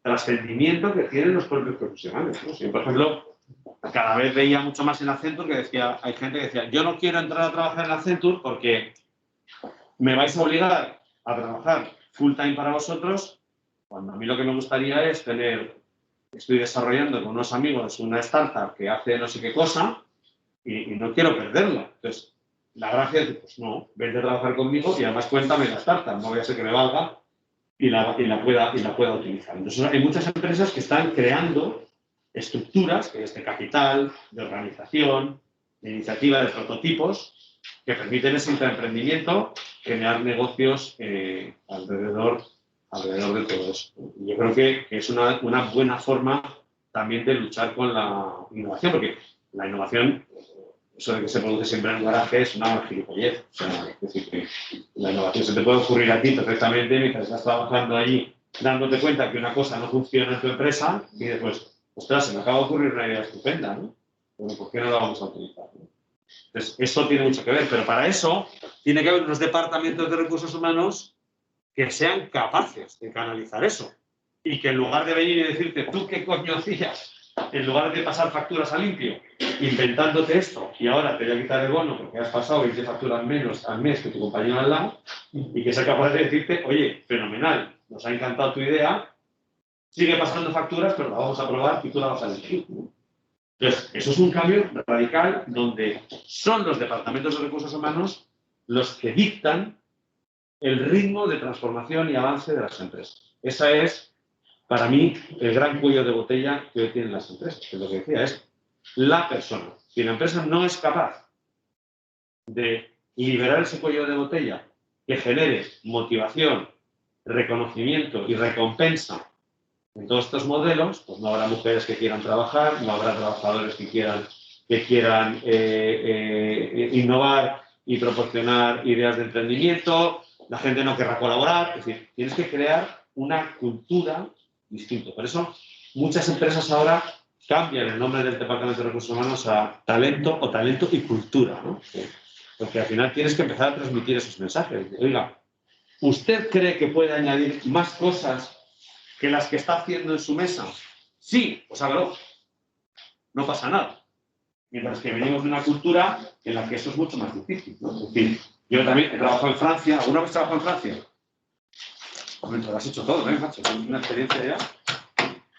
trascendimiento que tienen los propios profesionales, ¿no? Si, por ejemplo, cada vez veía mucho más en Accenture que decía, hay gente que decía, yo no quiero entrar a trabajar en Accenture porque me vais a obligar a trabajar full time para vosotros, cuando a mí lo que me gustaría es estoy desarrollando con unos amigos una startup que hace no sé qué cosa y no quiero perderla. Entonces, la gracia es, pues no, vente a trabajar conmigo y además cuéntame la startup, no voy a ser que me valga y la pueda utilizar. Entonces, hay muchas empresas que están creando estructuras, que es de capital, de organización, de iniciativa, de prototipos, que permiten ese intraemprendimiento, generar negocios alrededor de todo eso. Y yo creo que es una buena forma también de luchar con la innovación, porque la innovación, eso de que se produce siempre en un garaje, es una gilipollez. O sea, es decir, que la innovación se te puede ocurrir a ti perfectamente mientras estás trabajando allí, dándote cuenta que una cosa no funciona en tu empresa y después, ostras, se me acaba de ocurrir una idea estupenda, ¿no? Bueno, ¿por qué no la vamos a utilizar? ¿No? Entonces, eso tiene mucho que ver, pero para eso tiene que haber unos departamentos de recursos humanos que sean capaces de canalizar eso. Y que en lugar de venir y decirte, ¿tú qué coño hacías? En lugar de pasar facturas a limpio, inventándote esto, y ahora te voy a quitar el bono porque has pasado 20 facturas menos al mes que tu compañero al lado, y que sea capaz de decirte, oye, fenomenal, nos ha encantado tu idea, sigue pasando facturas, pero la vamos a probar y tú la vas a elegir. Entonces, eso es un cambio radical donde son los departamentos de recursos humanos los que dictan el ritmo de transformación y avance de las empresas. Esa es, para mí, el gran cuello de botella que hoy tienen las empresas, que es lo que decía, es la persona. Si la empresa no es capaz de liberar ese cuello de botella que genere motivación, reconocimiento y recompensa en todos estos modelos, pues no habrá mujeres que quieran trabajar, no habrá trabajadores que quieran innovar y proporcionar ideas de emprendimiento, la gente no querrá colaborar. Es decir, tienes que crear una cultura distinta. Por eso, muchas empresas ahora cambian el nombre del Departamento de Recursos Humanos a talento o talento y cultura, ¿no? Porque al final tienes que empezar a transmitir esos mensajes. Oiga, ¿usted cree que puede añadir más cosas que las que está haciendo en su mesa? Sí, pues hágalo. No pasa nada. Mientras que venimos de una cultura en la que eso es mucho más difícil, ¿no? Es decir, yo también he trabajado en Francia. ¿Alguna vez trabajado en Francia? Hombre, lo has hecho todo, ¿eh, macho? Es una experiencia ya.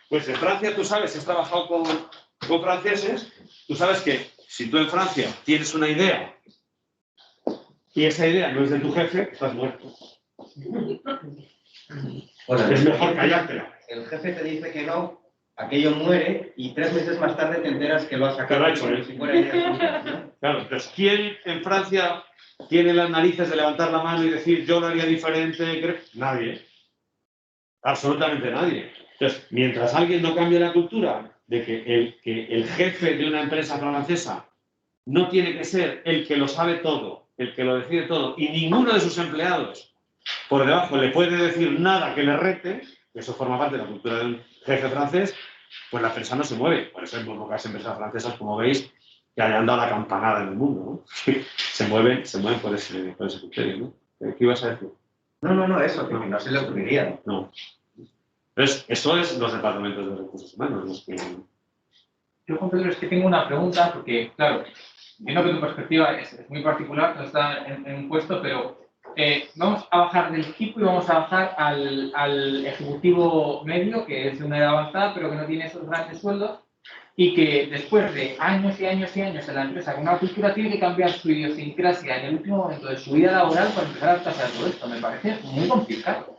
Pues en Francia, tú sabes, si has trabajado con franceses, tú sabes que si tú en Francia tienes una idea y esa idea no es de tu jefe, estás muerto. Es mejor callártela. El jefe te dice que no, aquello muere y 3 meses más tarde te enteras que lo ha sacado. Si fuera idea, ¿no? Claro, entonces, ¿quién en Francia tiene las narices de levantar la mano y decir yo lo haría diferente? Nadie. Absolutamente nadie. Entonces, mientras alguien no cambie la cultura de que el jefe de una empresa francesa no tiene que ser el que lo sabe todo, el que lo decide todo, y ninguno de sus empleados por debajo le puede decir nada que le rete, que eso forma parte de la cultura de un jefe francés, pues la empresa no se mueve. Por eso hay muy pocas empresas francesas, como veis, que hayan dado la campanada en el mundo, ¿no? se mueven por ese criterio, ¿no? ¿Qué ibas a decir? No, eso, que no se le ocurriría. No. Entonces, eso es los departamentos de recursos humanos los que... Yo, Juan Pedro, es que tengo una pregunta, porque, claro, entiendo que tu perspectiva es muy particular, no está en un puesto, pero vamos a bajar del equipo y vamos a bajar al ejecutivo medio, que es de una edad avanzada, pero que no tiene esos grandes sueldos, y que después de años y años y años en la empresa con una cultura tiene que cambiar su idiosincrasia en el último momento de su vida laboral para empezar a adaptarse a todo esto. Me parece muy complicado.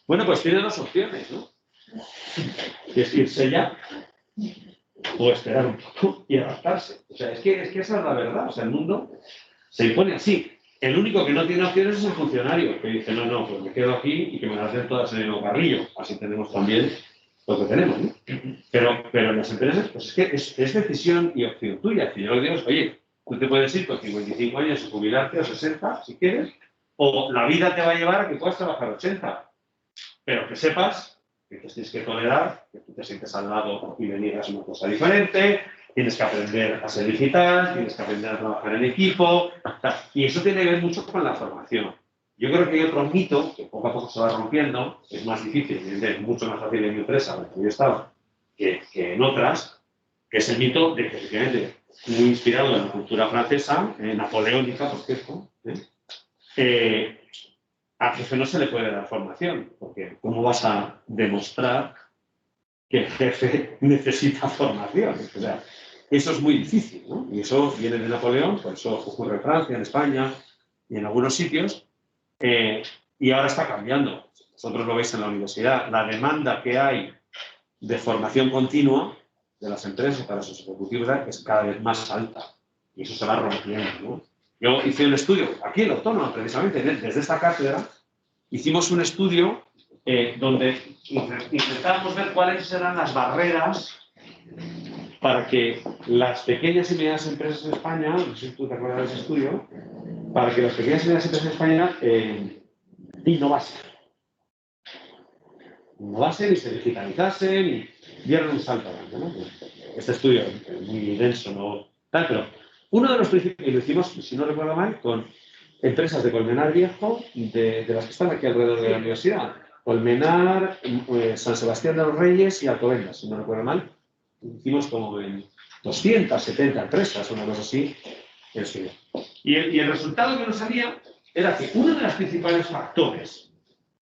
Bueno, pues tiene dos opciones, ¿no? Es irse ya o esperar un poco y adaptarse. O sea, es que esa es la verdad. O sea, el mundo se impone así. El único que no tiene opciones es el funcionario, que dice, no, pues me quedo aquí y que me las den todas en el carrillo. Así tenemos también lo que tenemos, ¿no? Pero en las empresas, pues es que es decisión y opción tuya. Si yo lo digo, oye, tú te puedes ir con 55 años y jubilarte o 60, si quieres, o la vida te va a llevar a que puedas trabajar 80. Pero que sepas que te tienes que tolerar, que tú te sientes al lado y venir a hacer una cosa diferente, tienes que aprender a ser digital, tienes que aprender a trabajar en equipo, y eso tiene que ver mucho con la formación. Yo creo que hay otro mito que poco a poco se va rompiendo, es más difícil, es mucho más fácil en mi empresa, en la que yo estaba, que en otras, que es el mito de que, efectivamente, muy inspirado en la cultura francesa, napoleónica, por cierto, al jefe no se le puede dar formación, porque ¿cómo vas a demostrar que el jefe necesita formación? O sea, eso es muy difícil, ¿no? Y eso viene de Napoleón, por eso ocurre en Francia, en España y en algunos sitios, y ahora está cambiando. Vosotros lo veis en la universidad, la demanda que hay de formación continua de las empresas para sus ejecutivos es cada vez más alta, y eso se va rompiendo, ¿no? Yo hice un estudio, aquí en la Autónoma, precisamente, desde esta cátedra, hicimos un estudio donde intentábamos ver cuáles eran las barreras para que las pequeñas y medianas empresas en España, no sé si tú te acuerdas de ese estudio, para que las pequeñas y medianas empresas en España innovasen y se digitalizasen y dieran un salto adelante, ¿no? Este estudio es muy denso, ¿no? Tal, pero uno de los principios, y lo hicimos, si no recuerdo mal, con empresas de Colmenar Viejo, de las que están aquí alrededor de la universidad. Colmenar, San Sebastián de los Reyes y Alcobendas, si no recuerdo mal. Hicimos como en 270 empresas, una cosa así, el estudio. Y el resultado que nos salía era que uno de los principales factores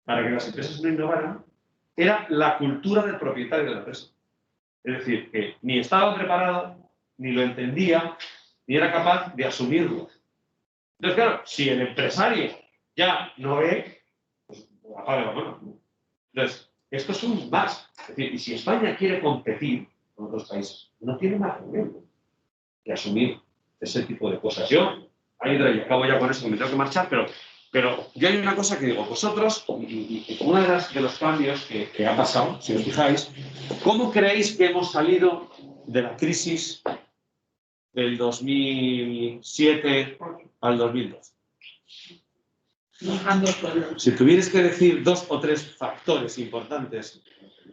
para que las empresas no innovaran era la cultura del propietario de la empresa. Es decir, que ni estaba preparado, ni lo entendía, ni era capaz de asumirlo. Entonces, claro, si el empresario ya no ve, pues apaga la mano. Entonces, esto es un más. Es decir, y si España quiere competir con otros países, no tiene más remedio que asumir ese tipo de cosas. Yo, y acabo ya con eso, que me tengo que marchar, pero yo hay una cosa que digo, vosotros, y uno de los cambios que ha pasado, si os fijáis, ¿cómo creéis que hemos salido de la crisis del 2007 al 2012? Si tuvierais que decir 2 o 3 factores importantes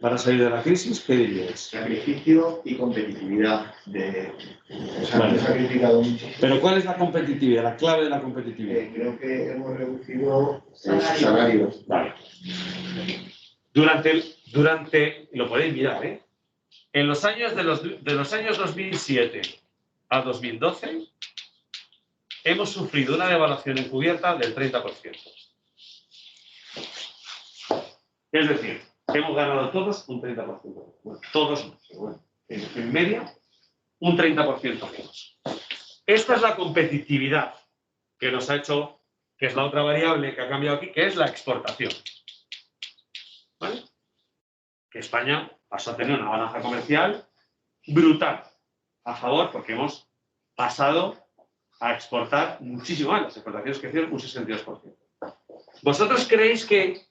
para salir de la crisis, ¿qué diríais? Sacrificio y competitividad. Vale. Sacrificado mucho. Pero ¿cuál es la competitividad, la clave de la competitividad? Creo que hemos reducido salarios. Vale. Durante, lo podéis mirar, ¿eh? En los años de los años 2007 a 2012 hemos sufrido una devaluación encubierta del 30%. Es decir, hemos ganado todos un 30%. Bueno, todos no, pero bueno, en media, un 30% menos. Esta es la competitividad que nos ha hecho, que es la otra variable que ha cambiado aquí, que es la exportación. ¿Vale? Que España pasó a tener una balanza comercial brutal a favor, porque hemos pasado a exportar muchísimo más. Las exportaciones crecieron un 62%. ¿Vosotros creéis que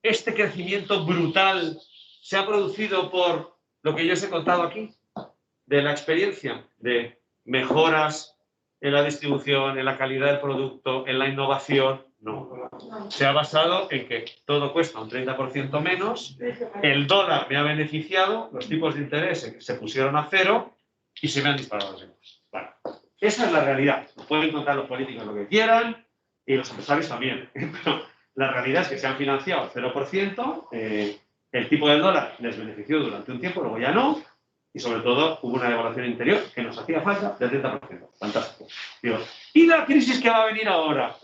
este crecimiento brutal se ha producido por lo que yo os he contado aquí? De la experiencia, de mejoras en la distribución, en la calidad del producto, en la innovación. No. Se ha basado en que todo cuesta un 30% menos, el dólar me ha beneficiado, los tipos de interés se pusieron a cero y se me han disparado los demás. Vale. Esa es la realidad. Pueden contar los políticos lo que quieran y los empresarios también. Pero la realidad es que se han financiado al 0%, el tipo del dólar les benefició durante un tiempo, luego ya no, y sobre todo hubo una devaluación interior que nos hacía falta del 30%. Fantástico. Digo, ¿y la crisis que va a venir ahora?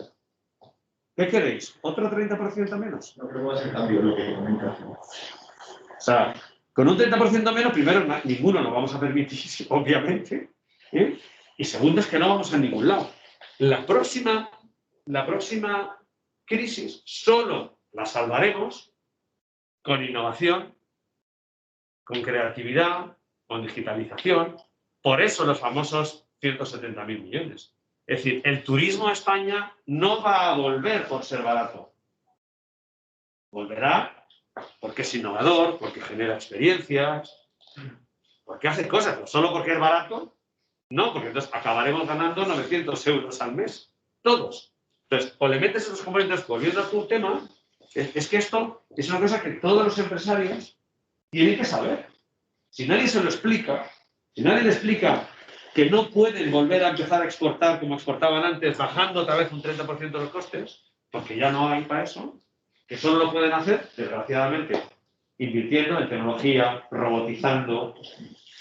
¿Qué queréis? ¿Otro 30% menos? No creo que va a ser cambio lo que comentas. O sea, con un 30% menos, primero, ninguno nos vamos a permitir, obviamente, ¿eh? Y segundo, es que no vamos a ningún lado. La próxima crisis solo la salvaremos con innovación, con creatividad, con digitalización. Por eso los famosos 170.000 millones. Es decir, el turismo a España no va a volver por ser barato. Volverá porque es innovador, porque genera experiencias, porque hace cosas, no solo porque es barato, no, porque entonces acabaremos ganando 900 euros al mes, todos. Entonces, o le metes esos componentes, volviendo a tu tema, es que esto es una cosa que todos los empresarios tienen que saber. Si nadie se lo explica, si nadie le explica que no pueden volver a empezar a exportar como exportaban antes, bajando otra vez un 30% los costes, porque ya no hay para eso, que solo lo pueden hacer, desgraciadamente, invirtiendo en tecnología, robotizando,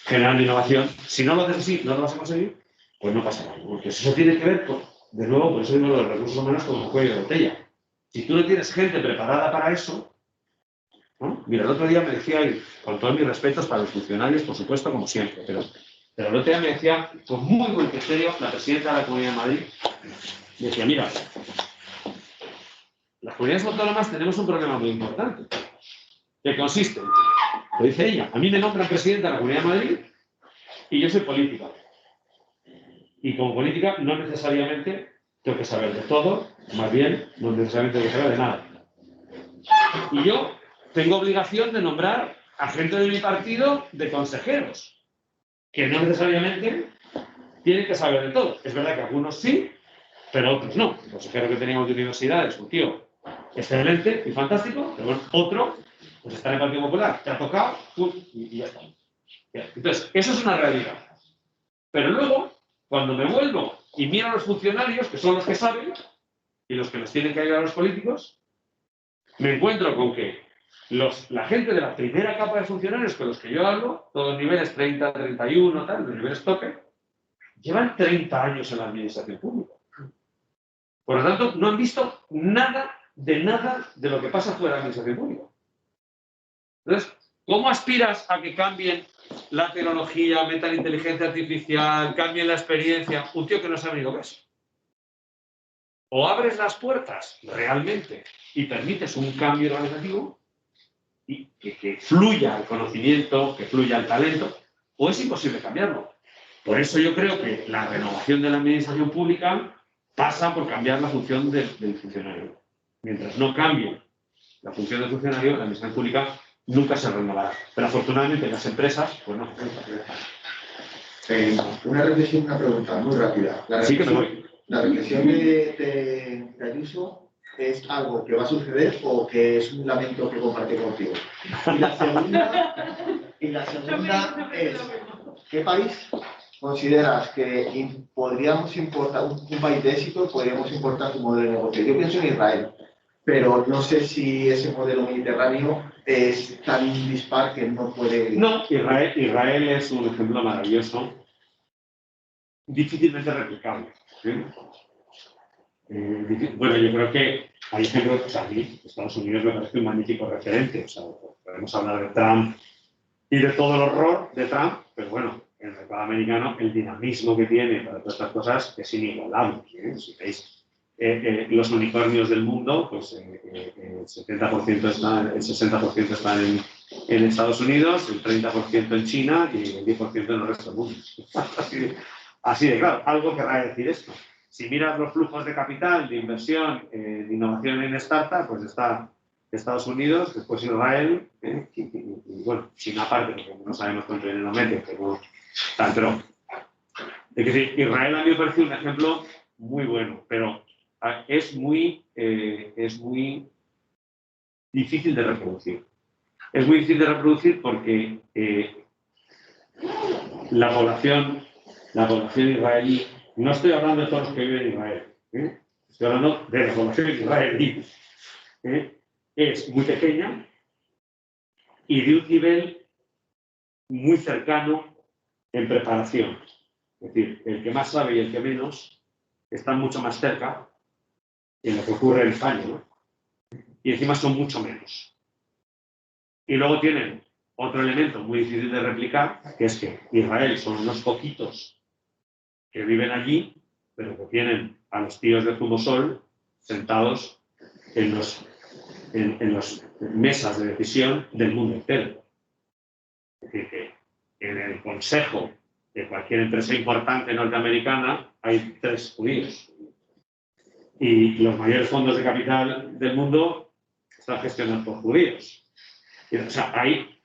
generando innovación. Si no lo haces así, no lo vas a conseguir, pues no pasa nada. Porque eso tiene que ver, de nuevo, por eso digo los recursos humanos como un cuello de botella. Si tú no tienes gente preparada para eso, ¿no? Mira, el otro día me decía, y con todos mis respetos para los funcionarios, por supuesto, como siempre, pero el otro día me decía, con muy buen criterio, la presidenta de la Comunidad de Madrid, decía, mira, las comunidades autónomas tenemos un problema muy importante, que consiste, lo dice ella, a mí me nombran presidenta de la Comunidad de Madrid y yo soy política. Y como política no necesariamente tengo que saber de todo, más bien no necesariamente tengo que saber de nada. Y yo tengo obligación de nombrar a gente de mi partido de consejeros, que no necesariamente tienen que saber de todo. Es verdad que algunos sí, pero otros no. El consejero que teníamos de universidad es un tío excelente y fantástico, pero bueno, otro, pues está en el Partido Popular, te ha tocado, y ya está. Entonces, eso es una realidad. Pero luego, cuando me vuelvo y miro a los funcionarios, que son los que saben, y los que nos tienen que ayudar a los políticos, me encuentro con que la gente de la primera capa de funcionarios con los que yo hablo, todos los niveles 30, 31, tal, los niveles tope, llevan 30 años en la administración pública. Por lo tanto, no han visto nada de lo que pasa fuera de la administración pública. Entonces, ¿cómo aspiras a que cambien la tecnología, metan la inteligencia artificial, cambien la experiencia? Un tío que no sabe ni lo que es. O abres las puertas realmente y permites un cambio organizativo y que fluya el conocimiento, que fluya el talento, o es imposible cambiarlo. Por eso yo creo que la renovación de la administración pública pasa por cambiar la función del funcionario. Mientras no cambie la función del funcionario, la administración pública nunca se renovará. Pero afortunadamente las empresas, pues no. Una reflexión, una pregunta muy rápida. Sí que me voy. ¿La reflexión de Ayuso es algo que va a suceder o que es un lamento que comparte contigo? Y la segunda es, ¿qué país consideras que podríamos importar, un país de éxito, podríamos importar su modelo de negocio? Yo pienso en Israel, pero no sé si ese modelo mediterráneo es tan dispar que no puede... No, Israel es un ejemplo maravilloso, difícilmente replicable. ¿Sí? Bueno, yo creo que hay ejemplos, o sea, a mí Estados Unidos me parece un magnífico referente. O sea, podemos hablar de Trump y de todo el horror de Trump, pero bueno, en el mercado americano el dinamismo que tiene para todas estas cosas es inigualable. Si veis los unicornios del mundo, pues el 70% están, el 60% están en Estados Unidos, el 30% en China y el 10% en el resto del mundo. Así de claro, algo querrá decir esto. Si miras los flujos de capital, de inversión, de innovación en startup, pues está Estados Unidos, después Israel, y bueno, China aparte, porque no sabemos cuánto dinero mete, pero es decir, Israel a mí me parece un ejemplo muy bueno, pero es muy difícil de reproducir. Es muy difícil de reproducir porque la población israelí, no estoy hablando de todos los que viven en Israel, estoy hablando de la población israelí, es muy pequeña y de un nivel muy cercano en preparación. Es decir, el que más sabe y el que menos están mucho más cerca en lo que ocurre en España, ¿no? Y encima son mucho menos. Y luego tienen otro elemento muy difícil de replicar, que es que Israel son unos poquitos que viven allí, pero que tienen a los tíos de Zumosol sentados en las mesas de decisión del mundo entero. Es decir, que en el consejo de cualquier empresa importante norteamericana hay 3 judíos. Y los mayores fondos de capital del mundo están gestionados por judíos. O sea, hay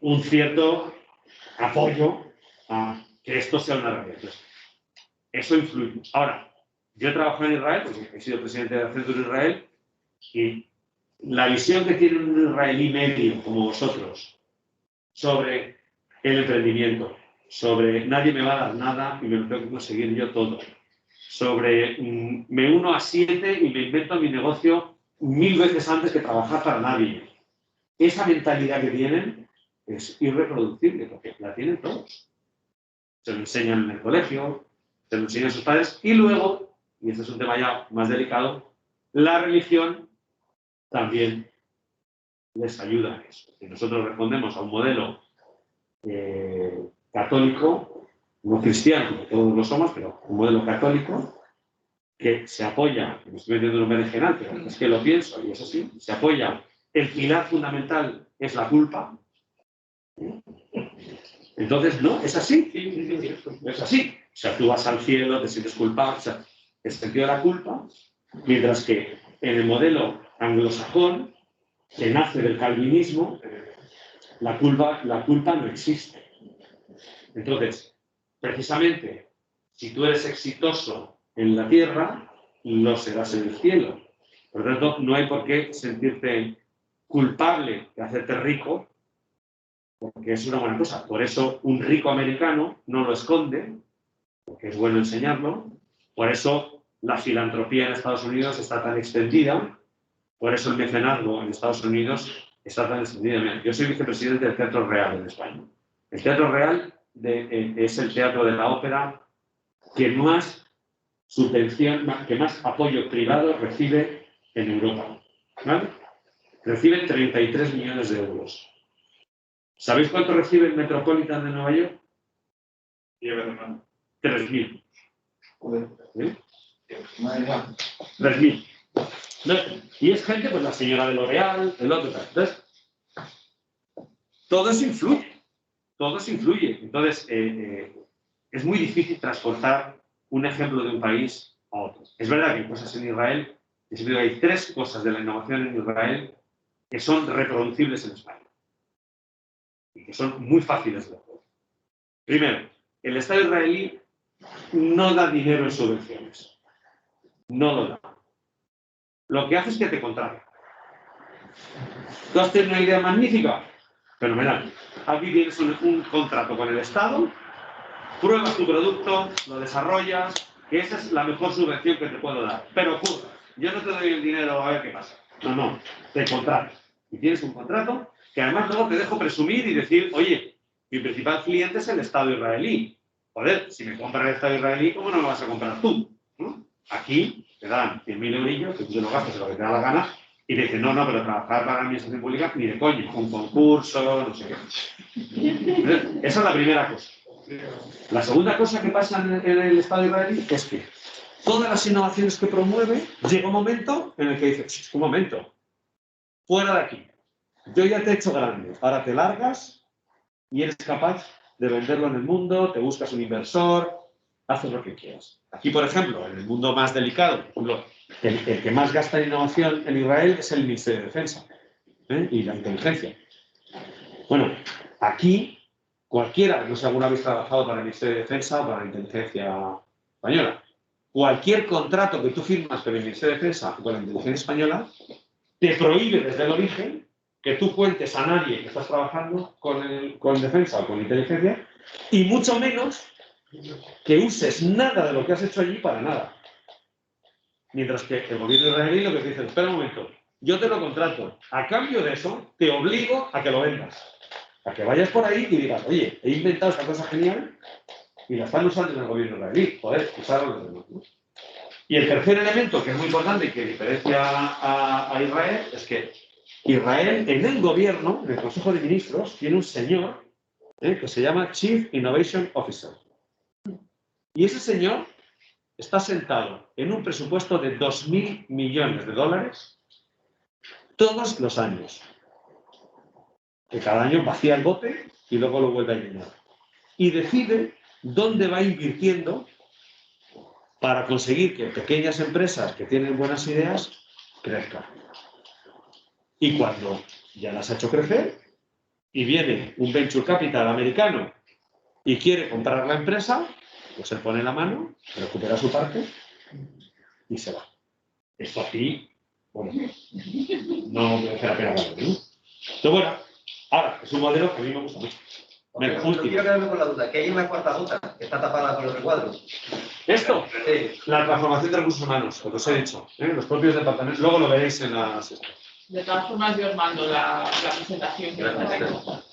un cierto apoyo a que esto sea una realidad. Entonces, eso influye. Ahora, yo he trabajado en Israel, porque he sido presidente del Centro de Israel, y la visión que tiene un israelí medio como vosotros sobre el emprendimiento, sobre nadie me va a dar nada y me lo tengo que conseguir yo todo, sobre me uno a 7 y me invento mi negocio 1000 veces antes que trabajar para nadie. Esa mentalidad que tienen es irreproducible, porque la tienen todos. Se lo enseñan en el colegio, se lo enseñan sus padres, y luego, y este es un tema ya más delicado, la religión también les ayuda a eso. Si nosotros respondemos a un modelo católico, no cristiano, como todos lo somos, pero un modelo católico que se apoya, me estoy metiendo en un berenjenal, pero es que lo pienso y es así, se apoya, el pilar fundamental es la culpa. Entonces, no, es así, es así. O sea, tú vas al cielo, te sientes culpable, o sea, el sentido de la culpa, mientras que en el modelo anglosajón, que nace del calvinismo, la culpa no existe. Entonces, precisamente, si tú eres exitoso en la tierra, lo serás en el cielo. Por lo tanto, no hay por qué sentirte culpable de hacerte rico, porque es una buena cosa. Por eso un rico americano no lo esconde, porque es bueno enseñarlo. Por eso la filantropía en Estados Unidos está tan extendida. Por eso el mecenazgo en Estados Unidos está tan extendida. Yo soy vicepresidente del Teatro Real en España. El Teatro Real es el teatro de la ópera que más subvención, que más apoyo privado recibe en Europa. ¿Vale? Recibe 33 millones de euros. ¿Sabéis cuánto recibe el Metropolitan de Nueva York? 3.000. ¿Eh? 3.000. Y es gente, pues la señora de L'Oreal, el otro. Entonces, todo eso influye. Todo eso influye. Entonces, es muy difícil transportar un ejemplo de un país a otro. Es verdad que hay cosas en Israel, y siempre hay 3 cosas de la innovación en Israel que son reproducibles en España. Y que son muy fáciles de hacer. Primero, el Estado israelí no da dinero en subvenciones. No lo da. Lo que hace es que te contrata. ¿Tú has tenido una idea magnífica? Fenomenal. Aquí tienes un contrato con el Estado, pruebas tu producto, lo desarrollas, que esa es la mejor subvención que te puedo dar. Pero ocurre, yo no te doy el dinero a ver qué pasa. No, te contrato. Y tienes un contrato que además luego te dejo presumir y decir, oye, mi principal cliente es el Estado israelí. Joder, si me compra el Estado israelí, ¿cómo no me vas a comprar tú? ¿No? Aquí te dan 100.000 eurillos, que tú te lo gastas en lo que te da la gana, y te dicen, no, pero trabajar para la administración pública ni de coño, un concurso, no sé qué. Esa es la primera cosa. La segunda cosa que pasa en el Estado israelí es que todas las innovaciones que promueve, llega un momento en el que dice, un momento, fuera de aquí, yo ya te he hecho grande, ahora te largas y eres capaz de venderlo en el mundo, te buscas un inversor, haces lo que quieras. Aquí, por ejemplo, en el mundo más delicado, el que más gasta en innovación en Israel es el Ministerio de Defensa y la inteligencia. Bueno, aquí cualquiera, no sé si alguna vez trabajado para el Ministerio de Defensa o para la inteligencia española, cualquier contrato que tú firmas con el Ministerio de Defensa o con la inteligencia española te prohíbe desde el origen que tú cuentes a nadie que estás trabajando con defensa o con inteligencia, y mucho menos que uses nada de lo que has hecho allí para nada. Mientras que el gobierno israelí lo que te dice, espera un momento, yo te lo contrato, a cambio de eso te obligo a que lo vendas. A que vayas por ahí y digas, oye, he inventado esta cosa genial y la están usando en el gobierno israelí. Joder, usarlo los demás, ¿no? Y el tercer elemento, que es muy importante y que diferencia a Israel, es que Israel, en el gobierno, en el Consejo de Ministros, tiene un señor que se llama Chief Innovation Officer. Y ese señor está sentado en un presupuesto de 2.000 millones de dólares todos los años. Que cada año vacía el bote y luego lo vuelve a llenar. Y decide dónde va invirtiendo para conseguir que pequeñas empresas que tienen buenas ideas crezcan. Y cuando ya las ha hecho crecer y viene un venture capital americano y quiere comprar la empresa, pues él pone la mano, recupera su parte y se va. Esto aquí, bueno, no merece la pena hablar, ¿no? Entonces, bueno, ahora, es un modelo que a mí me gusta mucho. Venga, No último. quiero quedarme con la duda, que hay una cuarta ruta que está tapada con los recuadros. Esto, Sí. la transformación de recursos humanos, os he dicho, los propios departamentos, luego lo veréis en las... De todas formas, yo os mando la presentación.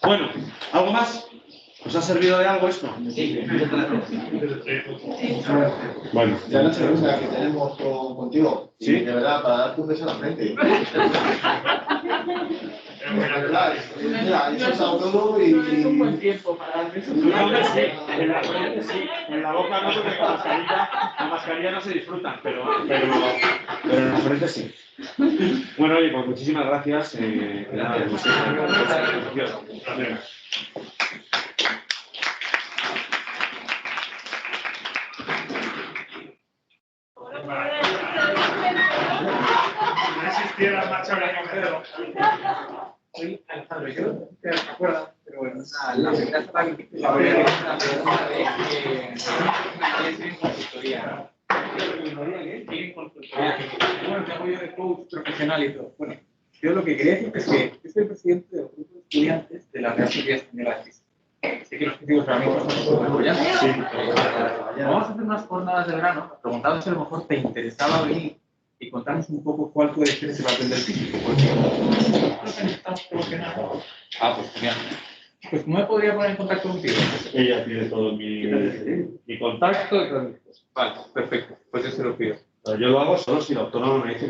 Bueno, ¿algo más? ¿Os ha servido de algo esto? Sí. Bueno, Ya la segunda que tenemos contigo. ¿Sí? Y de verdad, para darte un beso en la frente. De verdad, mira, he soltado todo y... No es un buen tiempo para darme su hombre, sí, en la frente sí, en la boca no, porque la mascarilla no se disfrutan, pero en la frente sí. Bueno, oye, pues muchísimas gracias. Nada, Venga. No existiera el macho Pedro. Soy Alejandro, yo no sé si te acuerdas, pero en la primera sala que hice la pregunta de consultoría. Tienen consultoría. Bueno, te hago yo de coach profesional y todo. Bueno, yo lo que quería decir es que yo soy presidente del grupo de estudiantes de la Real Sociedad Española de Física. Sé que los críticos para mí son muy brillantes. Sí. Vamos a hacer unas jornadas de verano. Preguntaba si a lo mejor te interesaba venir y contarnos un poco cuál puede ser ese papel del físico. Porque creo que necesitamos promocionar. Ah, pues genial. Pues ¿no me podría poner en contacto contigo? Ella tiene todo mi contacto y todo mi... Vale, perfecto. Pues yo se lo pido. Yo lo hago solo si la autónoma me dice